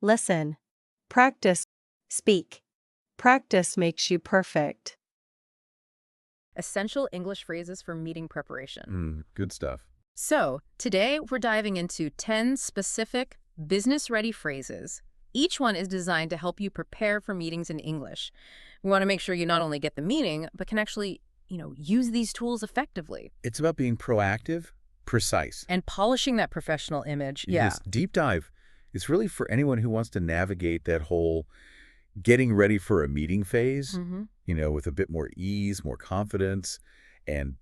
listen. Practice, speak. Practice makes you perfect. Essential English phrases for meeting preparation. Good stuff. So, today we're diving into 10 specific business-ready phrases. Each one is designed to help you prepare for meetings in English. We want to make sure you not only get the meaning, but can actually, use these tools effectively. It's about being proactive, precise. And polishing that professional image, This deep dive is really for anyone who wants to navigate that whole getting ready for a meeting phase, with a bit more ease, more confidence, and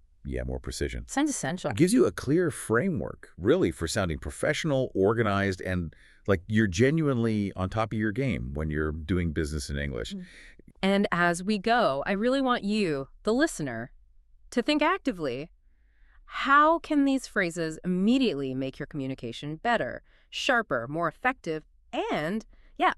more precision. Sounds essential. It gives you a clear framework, really, for sounding professional, organized, and like you're genuinely on top of your game when you're doing business in English. And as we go, I really want you, the listener, to think actively. How can these phrases immediately make your communication better, sharper, more effective, and,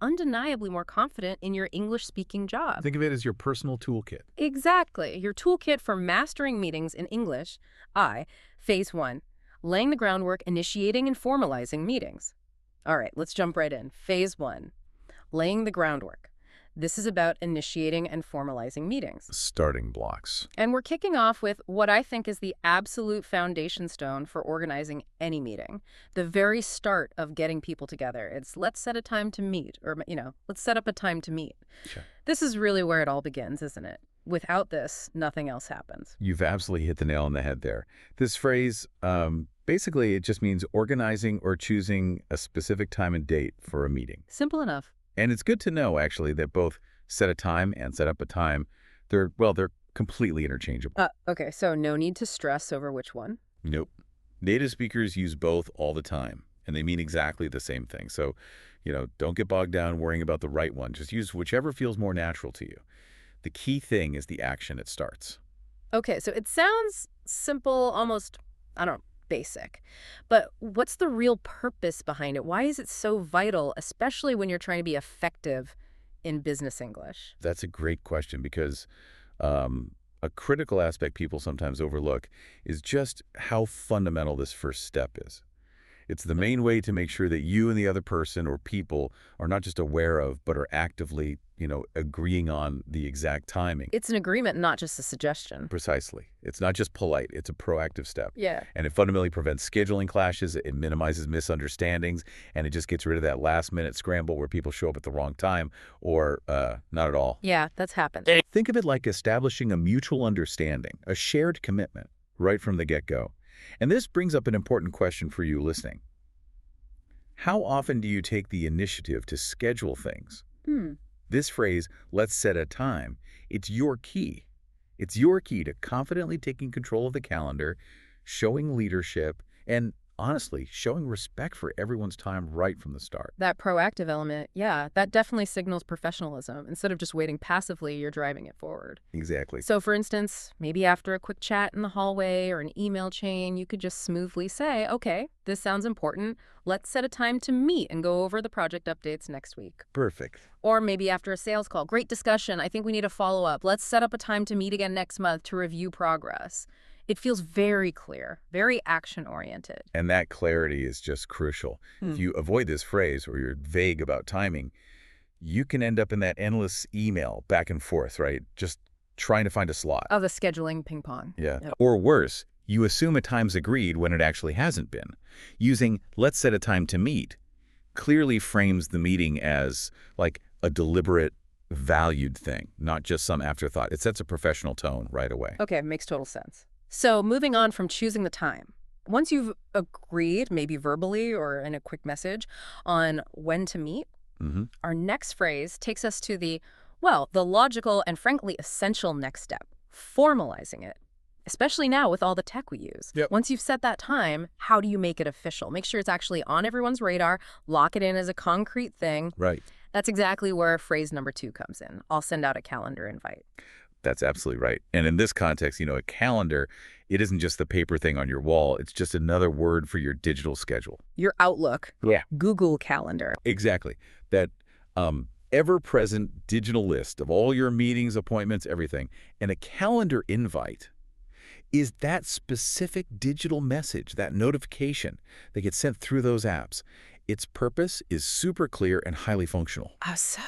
undeniably more confident in your English-speaking job? Think of it as your personal toolkit. Exactly. Your toolkit for mastering meetings in English. Phase 1, laying the groundwork, initiating and formalizing meetings. All right, let's jump right in. Phase 1, laying the groundwork. This is about initiating and formalizing meetings. Starting blocks. And we're kicking off with what I think is the absolute foundation stone for organizing any meeting. The very start of getting people together. It's let's set a time to meet, or, let's set up a time to meet. Sure. This is really where it all begins, isn't it? Without this, nothing else happens. You've absolutely hit the nail on the head there. This phrase, basically, it just means organizing or choosing a specific time and date for a meeting. Simple enough. And it's good to know, actually, that both set a time and set up a time, they're completely interchangeable. Okay, so no need to stress over which one? Nope. Native speakers use both all the time, and they mean exactly the same thing. So, don't get bogged down worrying about the right one. Just use whichever feels more natural to you. The key thing is the action it starts. Okay, so it sounds simple, almost, basic. But what's the real purpose behind it? Why is it so vital, especially when you're trying to be effective in business English? That's a great question because a critical aspect people sometimes overlook is just how fundamental this first step is. It's the main way to make sure that you and the other person or people are not just aware of, but are actively, agreeing on the exact timing. It's an agreement, not just a suggestion. Precisely. It's not just polite. It's a proactive step. Yeah. And it fundamentally prevents scheduling clashes. It minimizes misunderstandings. And it just gets rid of that last-minute scramble where people show up at the wrong time or not at all. Yeah, that's happened. Think of it like establishing a mutual understanding, a shared commitment, right from the get-go. And this brings up an important question for you listening. How often do you take the initiative to schedule things? This phrase, let's set a time, it's your key. It's your key to confidently taking control of the calendar, showing leadership, and honestly, showing respect for everyone's time right from the start. That proactive element, that definitely signals professionalism. Instead of just waiting passively, you're driving it forward. Exactly. So for instance, maybe after a quick chat in the hallway or an email chain, you could just smoothly say, okay, this sounds important. Let's set a time to meet and go over the project updates next week. Perfect. Or maybe after a sales call, great discussion. I think we need a follow-up. Let's set up a time to meet again next month to review progress. It feels very clear, very action-oriented. And that clarity is just crucial. If you avoid this phrase or you're vague about timing, you can end up in that endless email back and forth, right? Just trying to find a slot. Oh, the scheduling ping pong. Yeah. Yep. Or worse, you assume a time's agreed when it actually hasn't been. Using let's set a time to meet clearly frames the meeting as like a deliberate, valued thing, not just some afterthought. It sets a professional tone right away. Okay, makes total sense. So moving on from choosing the time, once you've agreed, maybe verbally or in a quick message, on when to meet, our next phrase takes us to the logical and frankly essential next step, formalizing it, especially now with all the tech we use. Yep. Once you've set that time, how do you make it official? Make sure it's actually on everyone's radar, lock it in as a concrete thing. Right. That's exactly where phrase number 2 comes in. I'll send out a calendar invite. That's absolutely right. And in this context, a calendar, it isn't just the paper thing on your wall. It's just another word for your digital schedule. Your Outlook. Yeah. Google Calendar. Exactly. That ever-present digital list of all your meetings, appointments, everything. And a calendar invite is that specific digital message, that notification that gets sent through those apps. Its purpose is super clear and highly functional. So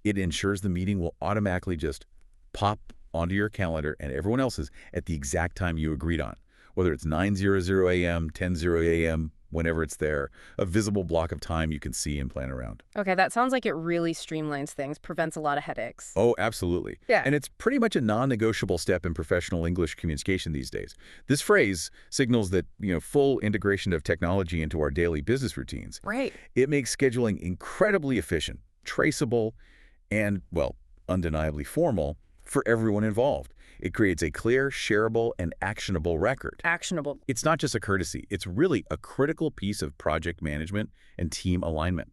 It ensures the meeting will automatically just pop onto your calendar and everyone else's at the exact time you agreed on, whether it's 9:00 a.m., 10:00 a.m., whenever it's there, a visible block of time you can see and plan around. Okay, that sounds like it really streamlines things, prevents a lot of headaches. Oh, absolutely. Yeah. And it's pretty much a non-negotiable step in professional English communication these days. This phrase signals that, full integration of technology into our daily business routines. Right. It makes scheduling incredibly efficient, traceable, and, well, undeniably formal for everyone involved. It creates a clear, shareable, and actionable record. Actionable. It's not just a courtesy. It's really a critical piece of project management and team alignment.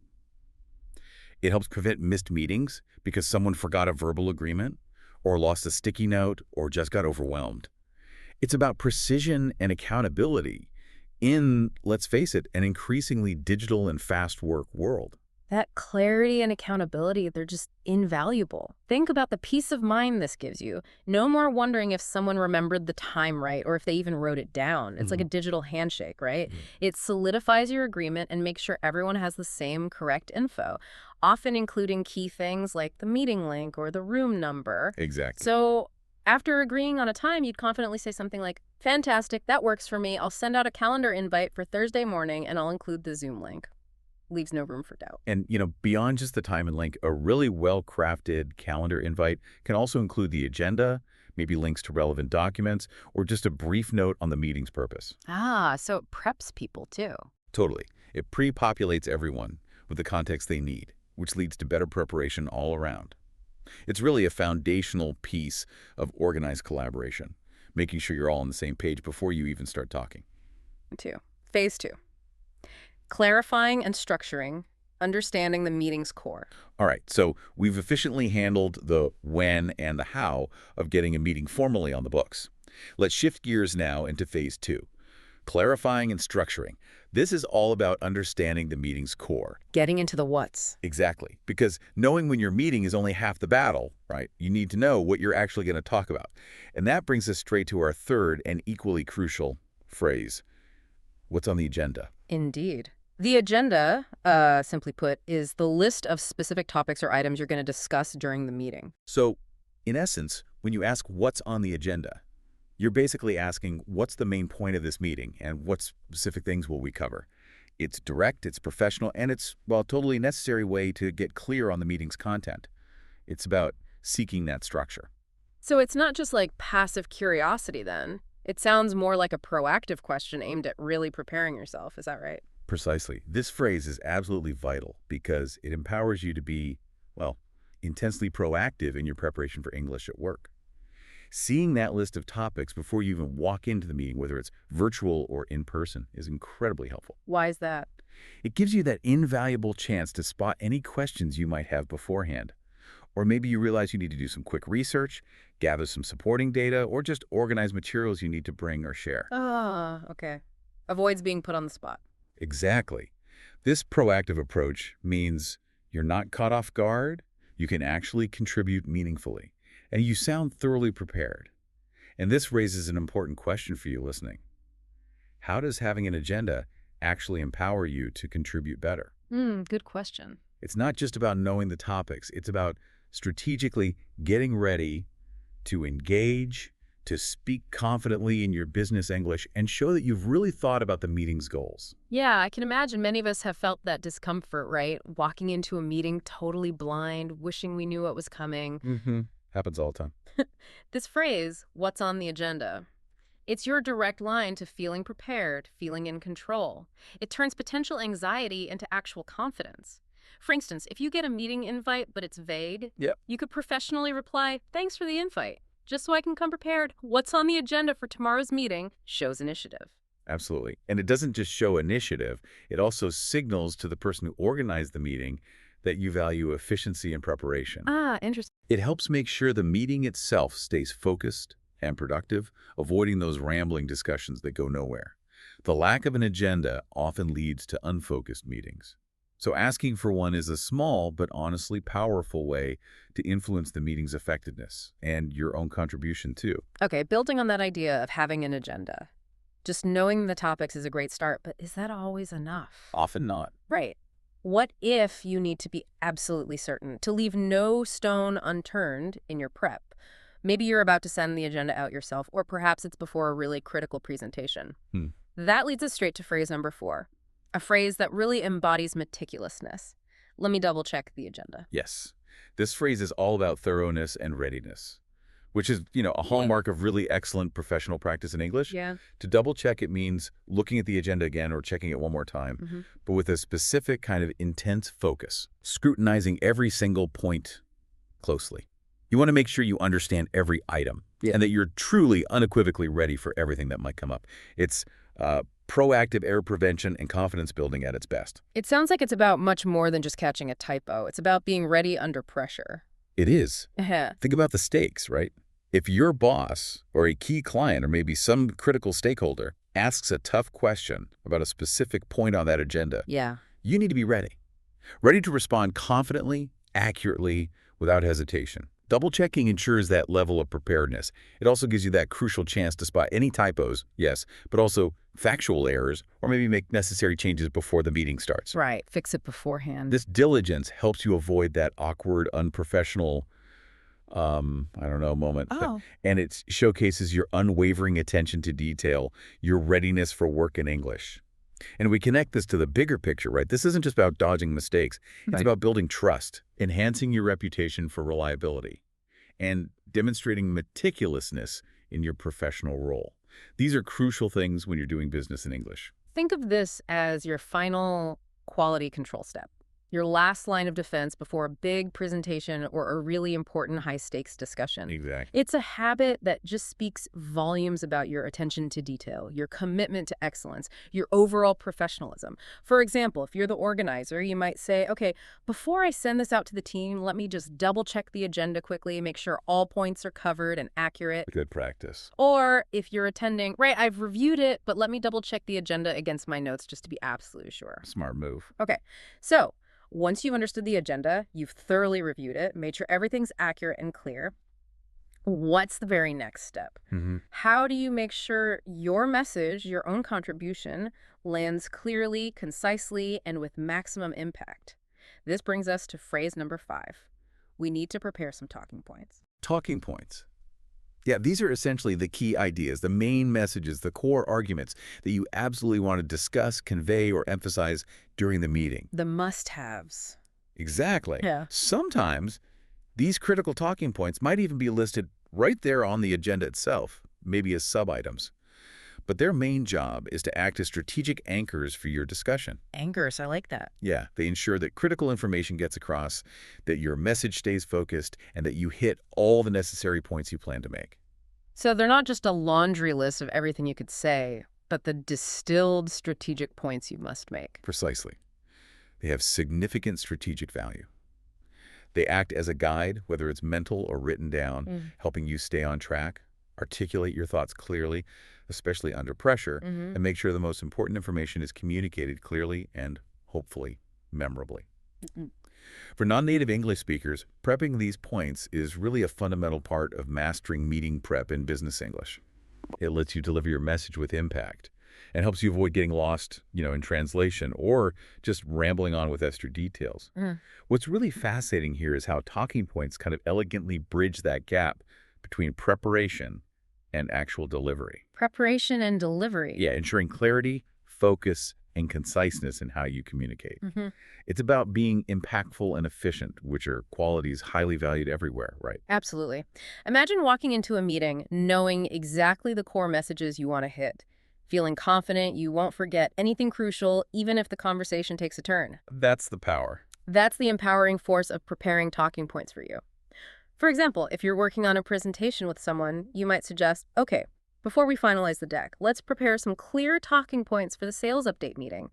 It helps prevent missed meetings because someone forgot a verbal agreement or lost a sticky note or just got overwhelmed. It's about precision and accountability in, let's face it, an increasingly digital and fast work world. That clarity and accountability, they're just invaluable. Think about the peace of mind this gives you. No more wondering if someone remembered the time right or if they even wrote it down. It's like a digital handshake, right? It solidifies your agreement and makes sure everyone has the same correct info, often including key things like the meeting link or the room number. Exactly. So after agreeing on a time, you'd confidently say something like, "Fantastic, that works for me. I'll send out a calendar invite for Thursday morning and I'll include the Zoom link." Leaves no room for doubt. And, beyond just the time and link, a really well-crafted calendar invite can also include the agenda, maybe links to relevant documents, or just a brief note on the meeting's purpose. So it preps people too. Totally. It pre-populates everyone with the context they need, which leads to better preparation all around. It's really a foundational piece of organized collaboration, making sure you're all on the same page before you even start talking. Phase 2. Clarifying and structuring, understanding the meeting's core. All right, so we've efficiently handled the when and the how of getting a meeting formally on the books. Let's shift gears now into phase 2, clarifying and structuring. This is all about understanding the meeting's core. Getting into the what's. Exactly, because knowing when you're meeting is only half the battle, right? You need to know what you're actually going to talk about. And that brings us straight to our third and equally crucial phrase. What's on the agenda? Indeed. The agenda, simply put, is the list of specific topics or items you're going to discuss during the meeting. So, in essence, when you ask what's on the agenda, you're basically asking what's the main point of this meeting and what specific things will we cover. It's direct, it's professional, and it's, well, totally necessary way to get clear on the meeting's content. It's about seeking that structure. So it's not just like passive curiosity then. It sounds more like a proactive question aimed at really preparing yourself. Is that right? Precisely. This phrase is absolutely vital because it empowers you to be, well, intensely proactive in your preparation for English at work. Seeing that list of topics before you even walk into the meeting, whether it's virtual or in person, is incredibly helpful. Why is that? It gives you that invaluable chance to spot any questions you might have beforehand. Or maybe you realize you need to do some quick research, gather some supporting data, or just organize materials you need to bring or share. Okay. Avoids being put on the spot. Exactly. This proactive approach means you're not caught off guard, you can actually contribute meaningfully, and you sound thoroughly prepared. And this raises an important question for you listening. How does having an agenda actually empower you to contribute better? Good question. It's not just about knowing the topics, it's about strategically getting ready to engage, to speak confidently in your business English, and show that you've really thought about the meeting's goals. Yeah, I can imagine many of us have felt that discomfort, right? Walking into a meeting totally blind, wishing we knew what was coming. Happens all the time. This phrase, what's on the agenda, it's your direct line to feeling prepared, feeling in control. It turns potential anxiety into actual confidence. For instance, if you get a meeting invite but it's vague, you could professionally reply, "Thanks for the invite. Just so I can come prepared. What's on the agenda for tomorrow's meeting?" Shows initiative. Absolutely. And it doesn't just show initiative, it also signals to the person who organized the meeting that you value efficiency and preparation. Interesting. It helps make sure the meeting itself stays focused and productive, avoiding those rambling discussions that go nowhere. The lack of an agenda often leads to unfocused meetings. So asking for one is a small but honestly powerful way to influence the meeting's effectiveness and your own contribution too. Okay, building on that idea of having an agenda. Just knowing the topics is a great start, but is that always enough? Often not. Right. What if you need to be absolutely certain, to leave no stone unturned in your prep? Maybe you're about to send the agenda out yourself, or perhaps it's before a really critical presentation. That leads us straight to phrase number 4, a phrase that really embodies meticulousness. Let me double check the agenda. Yes. This phrase is all about thoroughness and readiness, which is, a hallmark of really excellent professional practice in English. Yeah. To double check, it means looking at the agenda again or checking it one more time, but with a specific kind of intense focus, scrutinizing every single point closely. You want to make sure you understand every item and that you're truly unequivocally ready for everything that might come up. It's proactive error prevention and confidence building at its best. It sounds like it's about much more than just catching a typo. It's about being ready under pressure. It is. Yeah. Think about the stakes, right? If your boss or a key client or maybe some critical stakeholder asks a tough question about a specific point on that agenda, you need to be ready. Ready to respond confidently, accurately, without hesitation. Double-checking ensures that level of preparedness. It also gives you that crucial chance to spot any typos, yes, but also factual errors, or maybe make necessary changes before the meeting starts. Right. Fix it beforehand. This diligence helps you avoid that awkward, unprofessional, moment. And it showcases your unwavering attention to detail, your readiness for work in English. And we connect this to the bigger picture, right? This isn't just about dodging mistakes. It's about building trust, enhancing your reputation for reliability, and demonstrating meticulousness in your professional role. These are crucial things when you're doing business in English. Think of this as your final quality control step, your last line of defense before a big presentation or a really important high-stakes discussion. Exactly. It's a habit that just speaks volumes about your attention to detail, your commitment to excellence, your overall professionalism. For example, if you're the organizer, you might say, okay, before I send this out to the team, let me just double-check the agenda quickly, make sure all points are covered and accurate. Good practice. Or if you're attending, right, I've reviewed it, but let me double-check the agenda against my notes just to be absolutely sure. Smart move. Okay, so once you've understood the agenda, you've thoroughly reviewed it, made sure everything's accurate and clear, what's the very next step? How do you make sure your message, your own contribution, lands clearly, concisely, and with maximum impact? This brings us to phrase number 5. We need to prepare some talking points. Talking points. Yeah, these are essentially the key ideas, the main messages, the core arguments that you absolutely want to discuss, convey, or emphasize during the meeting. The must-haves. Exactly. Yeah. Sometimes these critical talking points might even be listed right there on the agenda itself, maybe as sub-items. But their main job is to act as strategic anchors for your discussion. Anchors, I like that. Yeah, they ensure that critical information gets across, that your message stays focused, and that you hit all the necessary points you plan to make. So they're not just a laundry list of everything you could say, but the distilled strategic points you must make. Precisely. They have significant strategic value. They act as a guide, whether it's mental or written down, helping you stay on track, articulate your thoughts clearly, especially under pressure, and make sure the most important information is communicated clearly and, hopefully, memorably. For non-native English speakers, prepping these points is really a fundamental part of mastering meeting prep in business English. It lets you deliver your message with impact and helps you avoid getting lost, in translation or just rambling on with extra details. What's really fascinating here is how talking points kind of elegantly bridge that gap between preparation and actual delivery. Preparation and delivery. Yeah, ensuring clarity, focus, and conciseness in how you communicate. It's about being impactful and efficient, which are qualities highly valued everywhere, right? Absolutely. Imagine walking into a meeting knowing exactly the core messages you want to hit, feeling confident you won't forget anything crucial, even if the conversation takes a turn. That's the power. That's the empowering force of preparing talking points for you. For example, if you're working on a presentation with someone, you might suggest, okay, before we finalize the deck, let's prepare some clear talking points for the sales update meeting.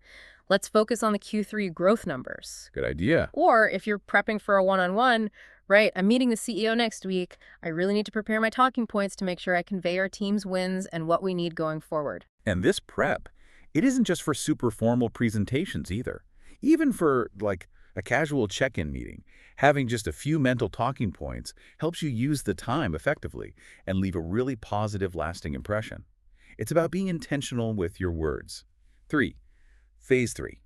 Let's focus on the Q3 growth numbers. Good idea. Or if you're prepping for a one-on-one, right, I'm meeting the CEO next week. I really need to prepare my talking points to make sure I convey our team's wins and what we need going forward. And this prep, it isn't just for super formal presentations either. Even for, a casual check-in meeting, having just a few mental talking points helps you use the time effectively and leave a really positive, lasting impression. It's about being intentional with your words. 3. Phase 3.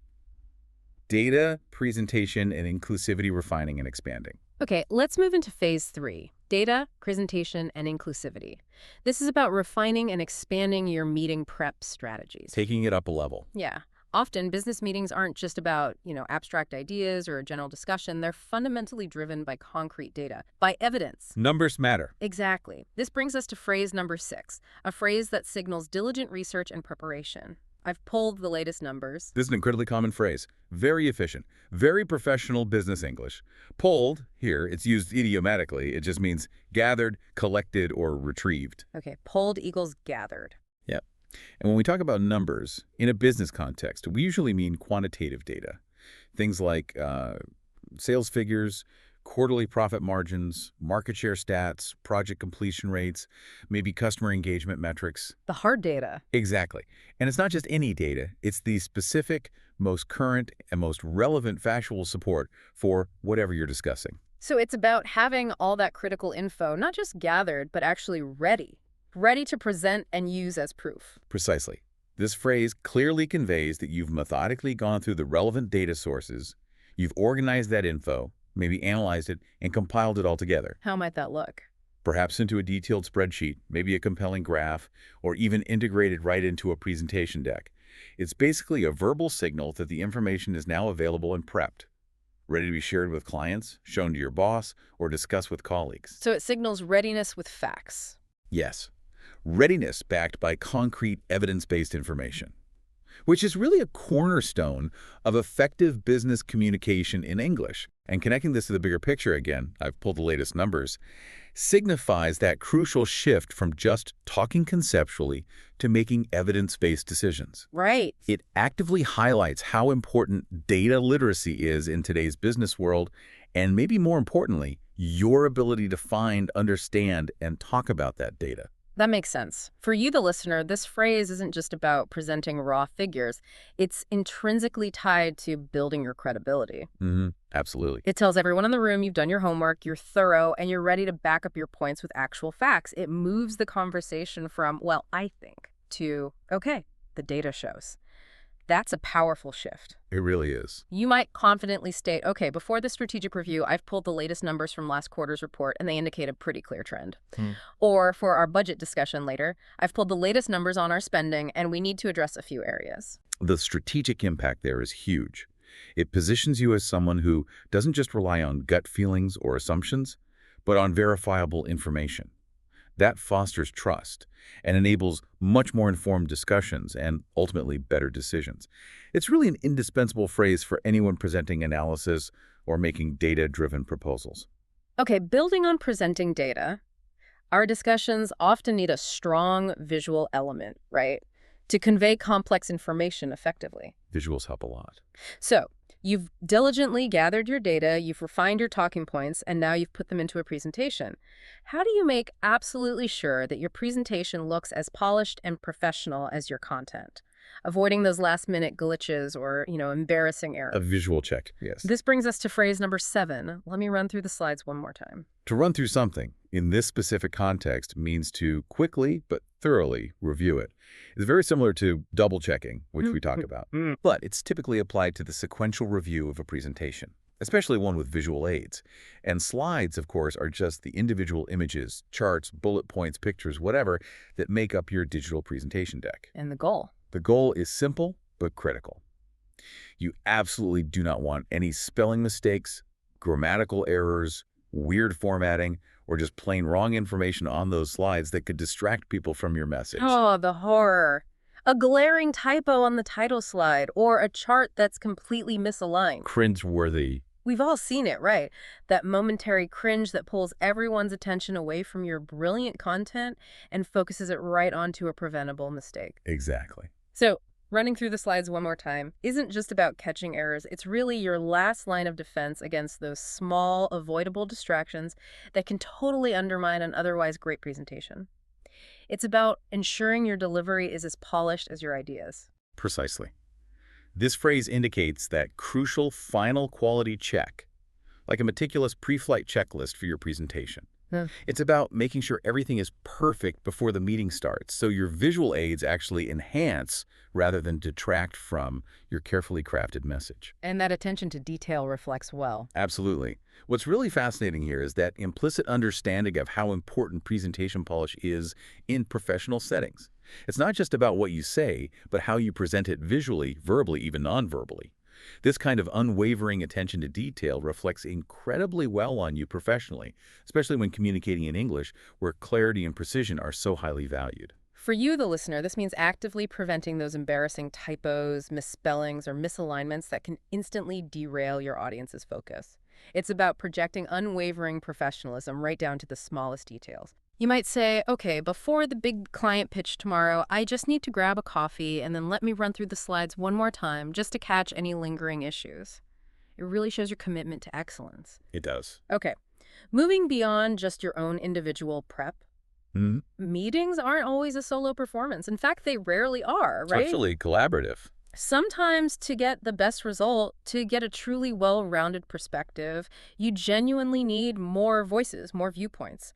Data, presentation, and inclusivity refining and expanding. Okay, let's move into phase 3. Data, presentation, and inclusivity. This is about refining and expanding your meeting prep strategies. Taking it up a level. Yeah. Often, business meetings aren't just about, abstract ideas or a general discussion. They're fundamentally driven by concrete data, by evidence. Numbers matter. Exactly. This brings us to phrase number 6, a phrase that signals diligent research and preparation. I've pulled the latest numbers. This is an incredibly common phrase. Very efficient. Very professional business English. Pulled, here, it's used idiomatically. It just means gathered, collected, or retrieved. Okay, pulled equals gathered. Yep. And when we talk about numbers, in a business context, we usually mean quantitative data. Things like sales figures, quarterly profit margins, market share stats, project completion rates, maybe customer engagement metrics. The hard data. Exactly. And it's not just any data. It's the specific, most current, and most relevant factual support for whatever you're discussing. So it's about having all that critical info, not just gathered, but actually ready to present and use as proof. Precisely. This phrase clearly conveys that you've methodically gone through the relevant data sources, you've organized that info, maybe analyzed it, and compiled it all together. How might that look? Perhaps into a detailed spreadsheet, maybe a compelling graph, or even integrated right into a presentation deck. It's basically a verbal signal that the information is now available and prepped, ready to be shared with clients, shown to your boss, or discussed with colleagues. So it signals readiness with facts. Yes. Readiness backed by concrete evidence-based information, which is really a cornerstone of effective business communication in English. And connecting this to the bigger picture again, I've pulled the latest numbers, signifies that crucial shift from just talking conceptually to making evidence-based decisions. Right. It actively highlights how important data literacy is in today's business world, and maybe more importantly, your ability to find, understand, and talk about that data. That makes sense. For you, the listener, this phrase isn't just about presenting raw figures. It's intrinsically tied to building your credibility. Absolutely. It tells everyone in the room you've done your homework, you're thorough, and you're ready to back up your points with actual facts. It moves the conversation from, well, I think, to, okay, the data shows. That's a powerful shift. It really is. You might confidently state, okay, before the strategic review, I've pulled the latest numbers from last quarter's report, and they indicate a pretty clear trend. Or for our budget discussion later, I've pulled the latest numbers on our spending, and we need to address a few areas. The strategic impact there is huge. It positions you as someone who doesn't just rely on gut feelings or assumptions, but on verifiable information. That fosters trust and enables much more informed discussions and ultimately better decisions. It's really an indispensable phrase for anyone presenting analysis or making data-driven proposals. Okay, building on presenting data, our discussions often need a strong visual element, right? To convey complex information effectively. Visuals help a lot. So, you've diligently gathered your data, you've refined your talking points, and now you've put them into a presentation. How do you make absolutely sure that your presentation looks as polished and professional as your content? Avoiding those last-minute glitches or, embarrassing errors. A visual check, yes. This brings us to phrase number 7. Let me run through the slides one more time. To run through something in this specific context means to quickly but thoroughly review it. It's very similar to double-checking, which we talk about. But it's typically applied to the sequential review of a presentation, especially one with visual aids. And slides, of course, are just the individual images, charts, bullet points, pictures, whatever, that make up your digital presentation deck. And the goal? The goal is simple but critical. You absolutely do not want any spelling mistakes, grammatical errors, weird formatting, or just plain wrong information on those slides that could distract people from your message. Oh, the horror. A glaring typo on the title slide, or a chart that's completely misaligned. Cringe-worthy. We've all seen it, right? That momentary cringe that pulls everyone's attention away from your brilliant content and focuses it right onto a preventable mistake. Exactly. So, running through the slides one more time isn't just about catching errors. It's really your last line of defense against those small, avoidable distractions that can totally undermine an otherwise great presentation. It's about ensuring your delivery is as polished as your ideas. Precisely. This phrase indicates that crucial final quality check, like a meticulous pre-flight checklist for your presentation. It's about making sure everything is perfect before the meeting starts, so your visual aids actually enhance rather than detract from your carefully crafted message. And that attention to detail reflects well. Absolutely. What's really fascinating here is that implicit understanding of how important presentation polish is in professional settings. It's not just about what you say, but how you present it visually, verbally, even non-verbally. This kind of unwavering attention to detail reflects incredibly well on you professionally, especially when communicating in English, where clarity and precision are so highly valued. For you, the listener, this means actively preventing those embarrassing typos, misspellings, or misalignments that can instantly derail your audience's focus. It's about projecting unwavering professionalism right down to the smallest details. You might say, okay, before the big client pitch tomorrow, I just need to grab a coffee and then let me run through the slides one more time just to catch any lingering issues. It really shows your commitment to excellence. It does. Okay, moving beyond just your own individual prep, meetings aren't always a solo performance. In fact, they rarely are, right? It's actually collaborative. Sometimes to get the best result, to get a truly well-rounded perspective, you genuinely need more voices, more viewpoints.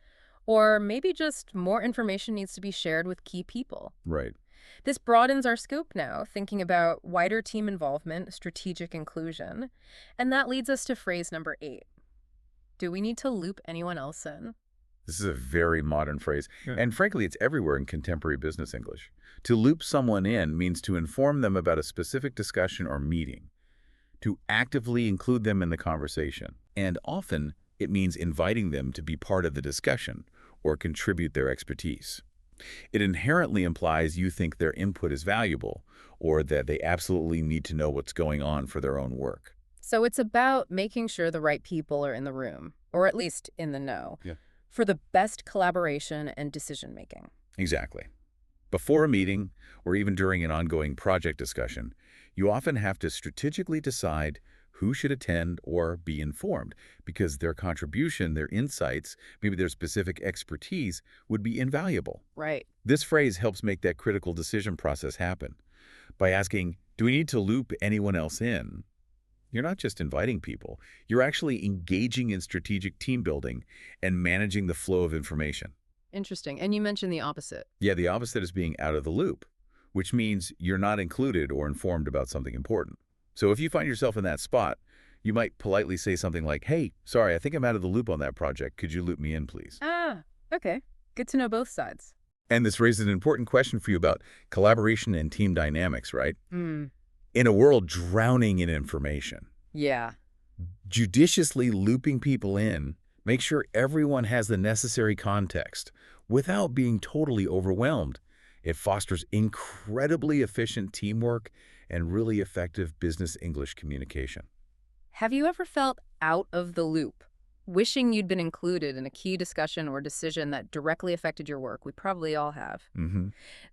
Or maybe just more information needs to be shared with key people. Right. This broadens our scope now, thinking about wider team involvement, strategic inclusion. And that leads us to phrase number 8. Do we need to loop anyone else in? This is a very modern phrase, and frankly, it's everywhere in contemporary business English. To loop someone in means to inform them about a specific discussion or meeting, to actively include them in the conversation, and often it means inviting them to be part of the discussion or contribute their expertise. It inherently implies you think their input is valuable or that they absolutely need to know what's going on for their own work. So it's about making sure the right people are in the room, or at least in the know, for the best collaboration and decision-making. Exactly. Before a meeting, or even during an ongoing project discussion, you often have to strategically decide who should attend or be informed, because their contribution, their insights, maybe their specific expertise would be invaluable. Right. This phrase helps make that critical decision process happen. By asking, do we need to loop anyone else in? You're not just inviting people, you're actually engaging in strategic team building and managing the flow of information. Interesting. And you mentioned the opposite. Yeah, the opposite is being out of the loop, which means you're not included or informed about something important. So if you find yourself in that spot, you might politely say something like, hey, sorry, I think I'm out of the loop on that project. Could you loop me in, please? Ah, okay. Good to know both sides. And this raises an important question for you about collaboration and team dynamics, right? In a world drowning in information, Yeah. judiciously looping people in, make sure everyone has the necessary context without being totally overwhelmed. It fosters incredibly efficient teamwork and really effective business English communication. Have you ever felt out of the loop, wishing you'd been included in a key discussion or decision that directly affected your work? We probably all have.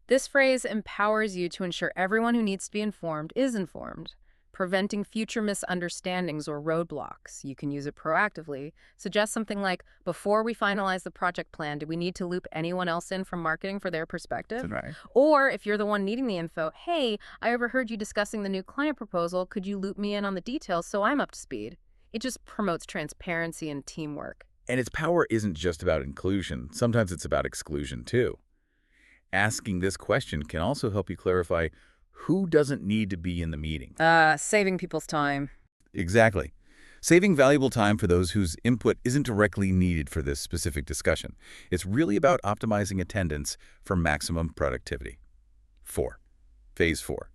This phrase empowers you to ensure everyone who needs to be informed is informed, preventing future misunderstandings or roadblocks. You can use it proactively. Suggest something like, before we finalize the project plan, do we need to loop anyone else in from marketing for their perspective? That's right. Or if you're the one needing the info, hey, I overheard you discussing the new client proposal. Could you loop me in on the details so I'm up to speed? It just promotes transparency and teamwork. And its power isn't just about inclusion. Sometimes it's about exclusion, too. Asking this question can also help you clarify who doesn't need to be in the meeting. Saving people's time. Exactly. Saving valuable time for those whose input isn't directly needed for this specific discussion. It's really about optimizing attendance for maximum productivity. 4. Phase 4.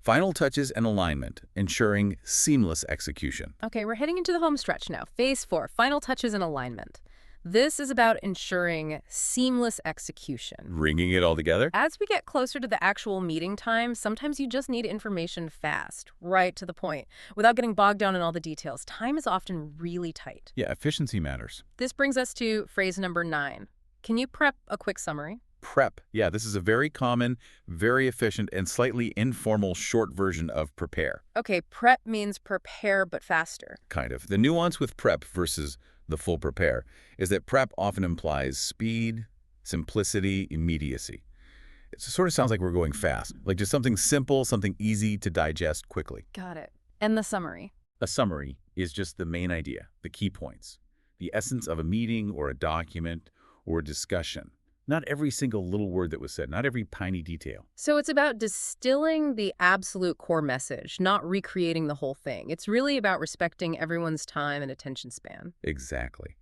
Final touches and alignment, ensuring seamless execution. Okay, we're heading into the home stretch now. Phase 4, final touches and alignment. This is about ensuring seamless execution. Bringing it all together? As we get closer to the actual meeting time, sometimes you just need information fast, right to the point, without getting bogged down in all the details. Time is often really tight. Yeah, efficiency matters. This brings us to phrase number 9. Can you prep a quick summary? Prep. Yeah, this is a very common, very efficient, and slightly informal short version of prepare. Okay, prep means prepare but faster. Kind of. The nuance with prep versus the full prepare is that prep often implies speed, simplicity, immediacy. It sort of sounds like we're going fast, like just something simple, something easy to digest quickly. Got it. And the summary? A summary is just the main idea, the key points. the essence of a meeting or a document or a discussion. Not every single little word that was said, not every tiny detail. So it's about distilling the absolute core message, not recreating the whole thing. It's really about respecting everyone's time and attention span. Exactly.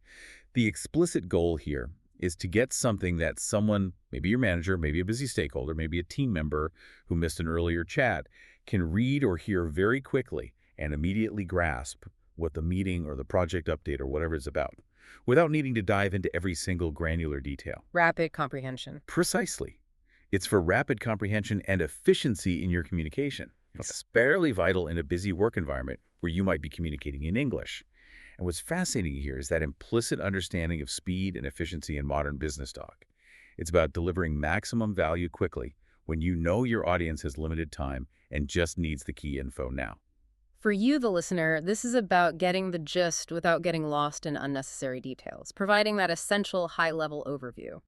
The explicit goal here is to get something that someone, maybe your manager, maybe a busy stakeholder, maybe a team member who missed an earlier chat, can read or hear very quickly and immediately grasp what the meeting or the project update or whatever is about, without needing to dive into every single granular detail. Rapid comprehension. Precisely. It's for rapid comprehension and efficiency in your communication. It's fairly vital in a busy work environment where you might be communicating in English. And what's fascinating here is that implicit understanding of speed and efficiency in modern business talk. It's about delivering maximum value quickly when you know your audience has limited time and just needs the key info now. For you, the listener, this is about getting the gist without getting lost in unnecessary details, providing that essential high-level overview.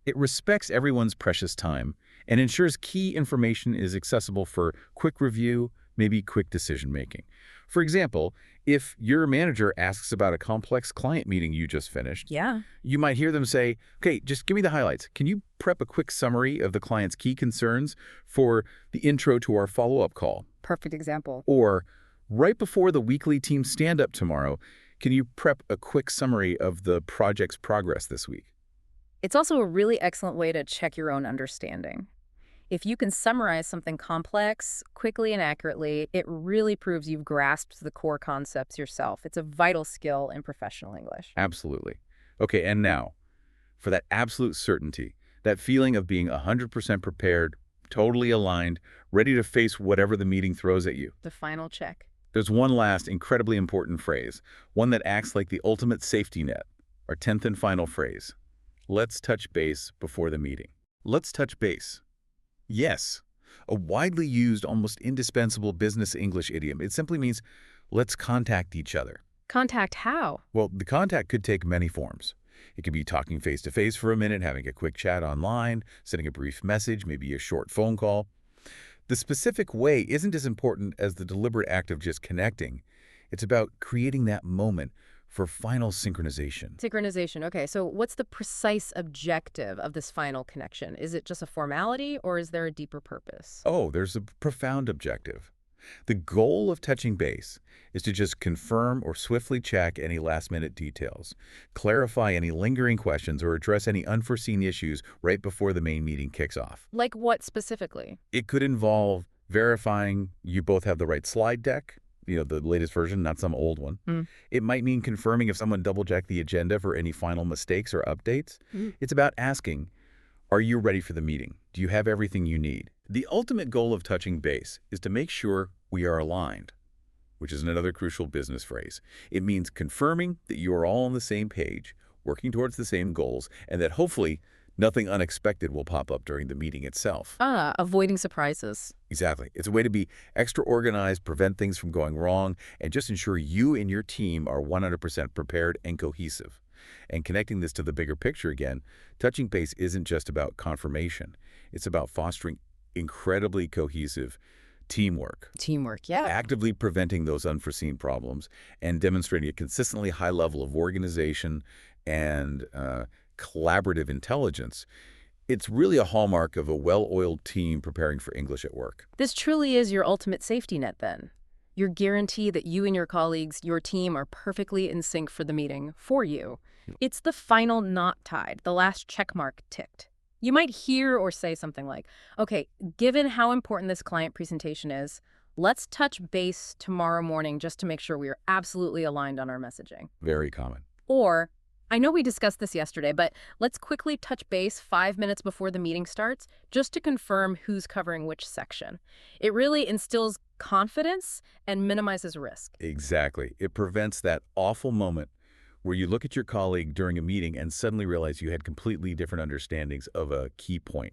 It respects everyone's precious time and ensures key information is accessible for quick review, maybe quick decision-making. For example, if your manager asks about a complex client meeting you just finished, you might hear them say, okay, just give me the highlights. Can you prep a quick summary of the client's key concerns for the intro to our follow-up call? Perfect example. Or, right before the weekly team stand-up tomorrow, can you prep a quick summary of the project's progress this week? It's also a really excellent way to check your own understanding. If you can summarize something complex quickly and accurately, it really proves you've grasped the core concepts yourself. It's a vital skill in professional English. Absolutely. Okay, and now, for that absolute certainty, that feeling of being 100% prepared, totally aligned, ready to face whatever the meeting throws at you. The final check. There's one last incredibly important phrase, one that acts like the ultimate safety net, our 10th and final phrase. Let's touch base before the meeting. Let's touch base. Yes, a widely used, almost indispensable business English idiom. It simply means, let's contact each other. Contact how? Well, the contact could take many forms. It could be talking face-to-face for a minute, having a quick chat online, sending a brief message, maybe a short phone call. The specific way isn't as important as the deliberate act of just connecting. It's about creating that moment for final synchronization. Synchronization. Okay, so what's the precise objective of this final connection? Is it just a formality or is there a deeper purpose? Oh, there's a profound objective. The goal of touching base is to just confirm or swiftly check any last-minute details, clarify any lingering questions, or address any unforeseen issues right before the main meeting kicks off. Like what specifically? It could involve verifying you both have the right slide deck, the latest version, not some old one. It might mean confirming if someone double-checked the agenda for any final mistakes or updates. It's about asking, are you ready for the meeting? Do you have everything you need? The ultimate goal of touching base is to make sure we are aligned, which is another crucial business phrase. It means confirming that you are all on the same page, working towards the same goals, and that hopefully nothing unexpected will pop up during the meeting itself. Avoiding surprises. Exactly. It's a way to be extra organized, prevent things from going wrong, and just ensure you and your team are 100% prepared and cohesive. And connecting this to the bigger picture again, touching base isn't just about confirmation. It's about fostering incredibly cohesive teamwork. Teamwork, yeah. Actively preventing those unforeseen problems and demonstrating a consistently high level of organization and collaborative intelligence. It's really a hallmark of a well-oiled team preparing for English at work. This truly is your ultimate safety net then. Your guarantee that you and your colleagues, your team, are perfectly in sync for the meeting for you. It's the final knot tied, the last check mark ticked. You might hear or say something like, okay, given how important this client presentation is, let's touch base tomorrow morning just to make sure we are absolutely aligned on our messaging. Very common. Or, I know we discussed this yesterday, but let's quickly touch base 5 minutes before the meeting starts just to confirm who's covering which section. It really instills confidence and minimizes risk. Exactly. It prevents that awful moment where you look at your colleague during a meeting and suddenly realize you had completely different understandings of a key point.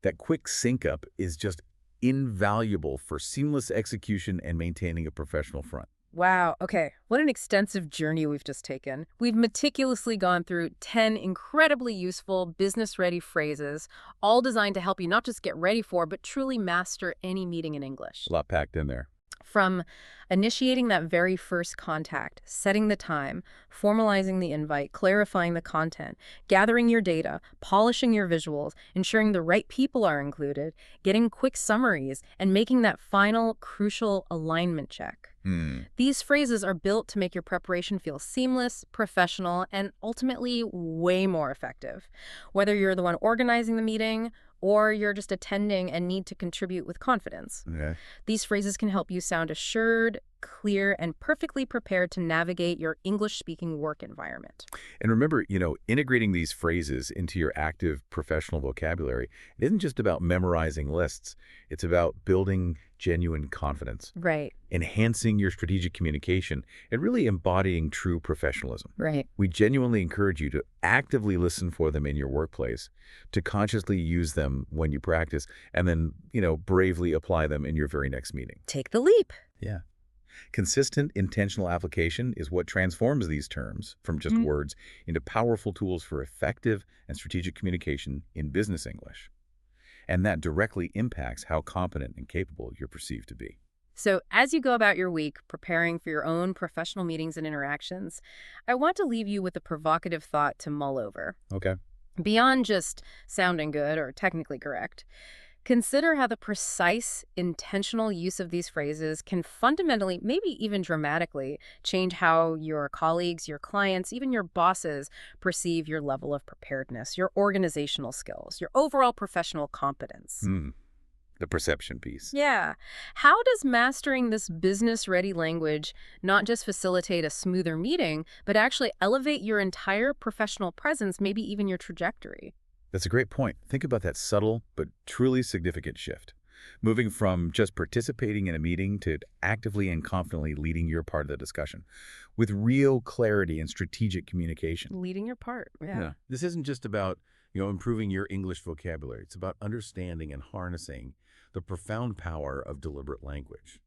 That quick sync-up is just invaluable for seamless execution and maintaining a professional front. Wow, okay. What an extensive journey we've just taken. We've meticulously gone through 10 incredibly useful business-ready phrases, all designed to help you not just get ready for, but truly master any meeting in English. A lot packed in there. From initiating that very first contact, setting the time, formalizing the invite, clarifying the content, gathering your data, polishing your visuals, ensuring the right people are included, getting quick summaries, and making that final crucial alignment check. These phrases are built to make your preparation feel seamless, professional, and ultimately way more effective. Whether you're the one organizing the meeting or you're just attending and need to contribute with confidence. Okay. These phrases can help you sound assured, clear, and perfectly prepared to navigate your English-speaking work environment. And remember, integrating these phrases into your active professional vocabulary, it isn't just about memorizing lists. It's about building genuine confidence, Right. enhancing your strategic communication, and really embodying true professionalism. Right. We genuinely encourage you to actively listen for them in your workplace, to consciously use them when you practice, and then, bravely apply them in your very next meeting. Take the leap. Yeah. Consistent, intentional application is what transforms these terms from just words into powerful tools for effective and strategic communication in business English. And that directly impacts how competent and capable you're perceived to be. So as you go about your week preparing for your own professional meetings and interactions, I want to leave you with a provocative thought to mull over. Okay. Beyond just sounding good or technically correct, consider how the precise, intentional use of these phrases can fundamentally, maybe even dramatically, change how your colleagues, your clients, even your bosses perceive your level of preparedness, your organizational skills, your overall professional competence. The perception piece. Yeah. How does mastering this business-ready language not just facilitate a smoother meeting, but actually elevate your entire professional presence, maybe even your trajectory? That's a great point. Think about that subtle but truly significant shift. Moving from just participating in a meeting to actively and confidently leading your part of the discussion with real clarity and strategic communication. Leading your part. Yeah. This isn't just about, improving your English vocabulary. It's about understanding and harnessing the profound power of deliberate language,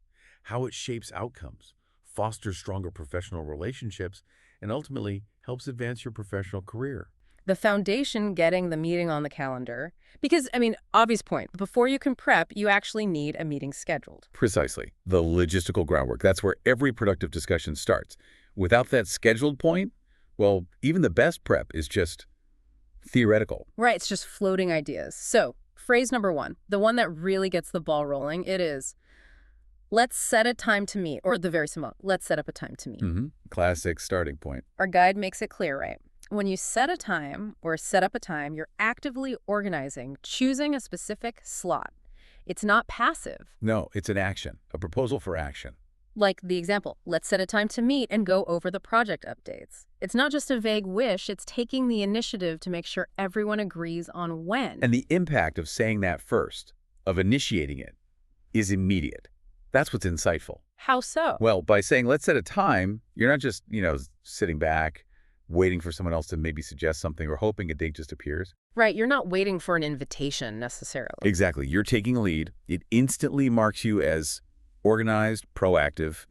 how it shapes outcomes, fosters stronger professional relationships, and ultimately helps advance your professional career. The foundation, getting the meeting on the calendar. Because, obvious point, before you can prep, you actually need a meeting scheduled. Precisely. The logistical groundwork. That's where every productive discussion starts. Without that scheduled point, well, even the best prep is just theoretical. Right, it's just floating ideas. So, phrase number one, the one that really gets the ball rolling, it is, let's set a time to meet, or the very simple, let's set up a time to meet. Classic starting point. Our guide makes it clear, right? When you set a time or set up a time, you're actively organizing, choosing a specific slot. It's not passive. No, it's an action, a proposal for action. Like the example, let's set a time to meet and go over the project updates. It's not just a vague wish, it's taking the initiative to make sure everyone agrees on when. And the impact of saying that first, of initiating it, is immediate. That's what's insightful. How so? Well, by saying, let's set a time, you're not just, sitting back, waiting for someone else to maybe suggest something or hoping a date just appears. Right, you're not waiting for an invitation necessarily. Exactly. You're taking a lead. It instantly marks you as organized, proactive,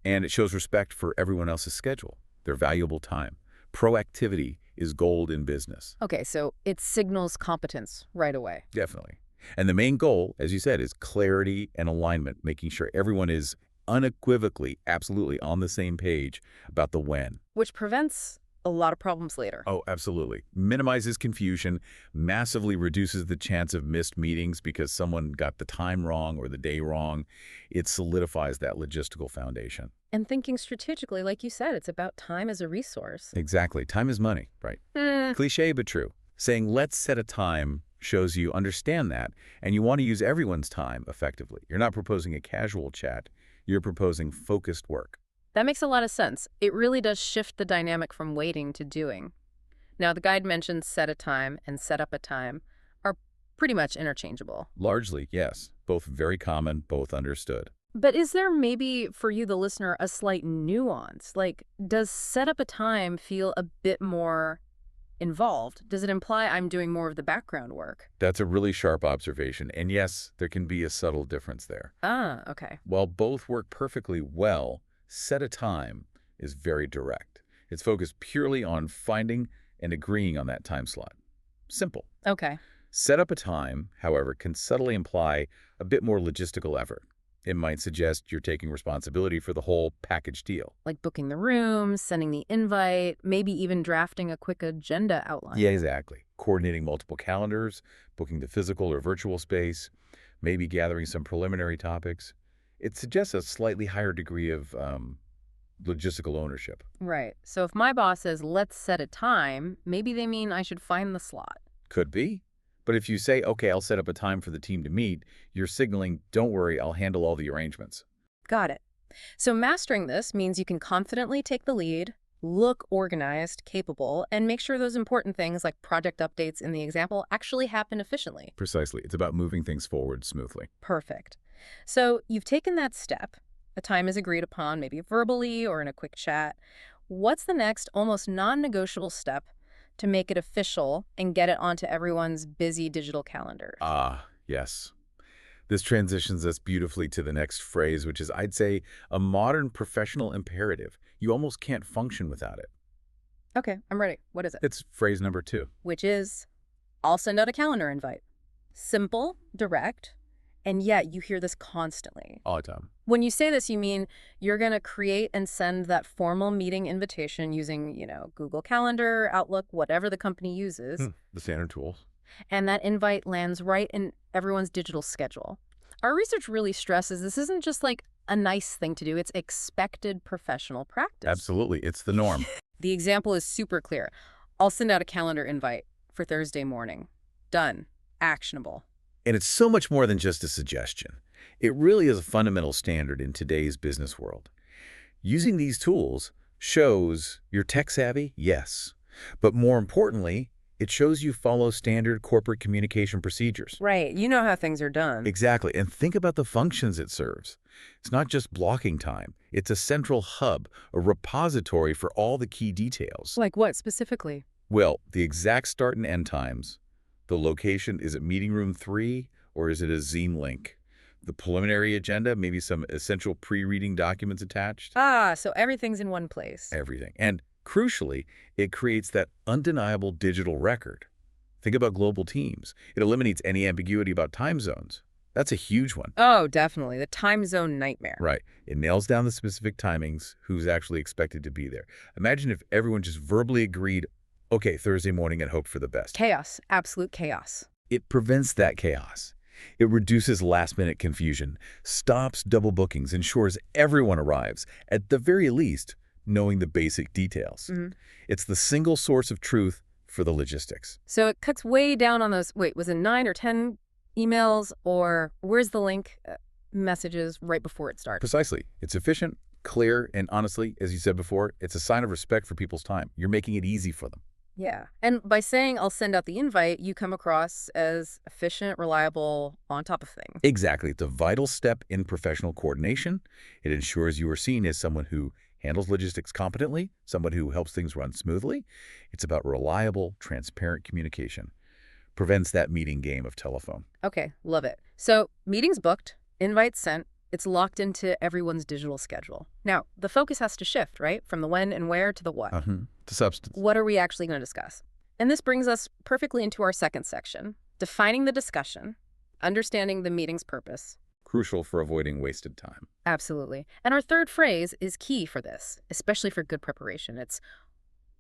and it shows respect for everyone else's schedule, their valuable time. Proactivity is gold in business. Okay, so it signals competence right away. Definitely. And the main goal, as you said, is clarity and alignment, making sure everyone is unequivocally, absolutely on the same page about the when. Which prevents a lot of problems later. Oh, absolutely. Minimizes confusion, massively reduces the chance of missed meetings because someone got the time wrong or the day wrong. It solidifies that logistical foundation. And thinking strategically, like you said, it's about time as a resource. Exactly. Time is money, right? Cliché, but true. Saying, let's set a time shows you understand that, and you want to use everyone's time effectively. You're not proposing a casual chat. You're proposing focused work. That makes a lot of sense. It really does shift the dynamic from waiting to doing. Now, the guide mentions set a time and set up a time are pretty much interchangeable. Largely, yes. Both very common, both understood. But is there maybe, for you, the listener, a slight nuance? Like, does set up a time feel a bit more involved? Does it imply I'm doing more of the background work? That's a really sharp observation. And yes, there can be a subtle difference there. Ah, okay. While both work perfectly well, set a time is very direct. It's focused purely on finding and agreeing on that time slot. Simple. Okay. Set up a time, however, can subtly imply a bit more logistical effort. It might suggest you're taking responsibility for the whole package deal. Like booking the room, sending the invite, maybe even drafting a quick agenda outline. Yeah, exactly. Coordinating multiple calendars, booking the physical or virtual space, maybe gathering some preliminary topics. It suggests a slightly higher degree of logistical ownership. Right. So if my boss says, let's set a time, maybe they mean I should find the slot. Could be. But if you say, okay, I'll set up a time for the team to meet, you're signaling, don't worry, I'll handle all the arrangements. Got it. So mastering this means you can confidently take the lead, look organized, capable, and make sure those important things like project updates in the example actually happen efficiently. Precisely. It's about moving things forward smoothly. Perfect. So you've taken that step. A time is agreed upon, maybe verbally or in a quick chat. What's the next almost non-negotiable step to make it official and get it onto everyone's busy digital calendar? Yes. This transitions us beautifully to the next phrase, which is, I'd say, a modern professional imperative. You almost can't function without it. Okay, I'm ready. What is it? It's phrase number 2. Which is, I'll send out a calendar invite. Simple, direct, and yet you hear this constantly. All the time. When you say this, you mean you're going to create and send that formal meeting invitation using, Google Calendar, Outlook, whatever the company uses. The standard tools. And that invite lands right in everyone's digital schedule. Our research really stresses this isn't just like a nice thing to do. It's expected professional practice. Absolutely. It's the norm. The example is super clear. I'll send out a calendar invite for Thursday morning. Done. Actionable. And it's so much more than just a suggestion. It really is a fundamental standard in today's business world. Using these tools shows you're tech savvy, yes. But more importantly, it shows you follow standard corporate communication procedures. Right. You know how things are done. Exactly. And think about the functions it serves. It's not just blocking time. It's a central hub, a repository for all the key details. Like what specifically? Well, the exact start and end times. The location, is it meeting room 3 or is it a Zoom link? The preliminary agenda, maybe some essential pre-reading documents attached. So everything's in one place. Everything. And crucially, it creates that undeniable digital record. Think about global teams. It eliminates any ambiguity about time zones. That's a huge one. Oh, definitely. The time zone nightmare. Right. It nails down the specific timings, who's actually expected to be there. Imagine if everyone just verbally agreed, okay, Thursday morning and hope for the best. Chaos. Absolute chaos. It prevents that chaos. It reduces last-minute confusion, stops double bookings, ensures everyone arrives, at the very least, knowing the basic details. It's the single source of truth for the logistics. So it cuts way down on those, was it 9 or 10 emails, or where's the link messages right before it starts? Precisely. It's efficient, clear, and honestly, as you said before, it's a sign of respect for people's time. You're making it easy for them. Yeah. And by saying I'll send out the invite, you come across as efficient, reliable, on top of things. Exactly. It's a vital step in professional coordination. It ensures you are seen as someone who handles logistics competently, someone who helps things run smoothly. It's about reliable, transparent communication. Prevents that meeting game of telephone. Okay, love it. So meetings booked, invites sent, it's locked into everyone's digital schedule. Now, the focus has to shift, right? From the when and where to the what. The substance. What are we actually going to discuss? And this brings us perfectly into our second section, defining the discussion, understanding the meeting's purpose. Crucial for avoiding wasted time. Absolutely. And our third phrase is key for this, especially for good preparation. It's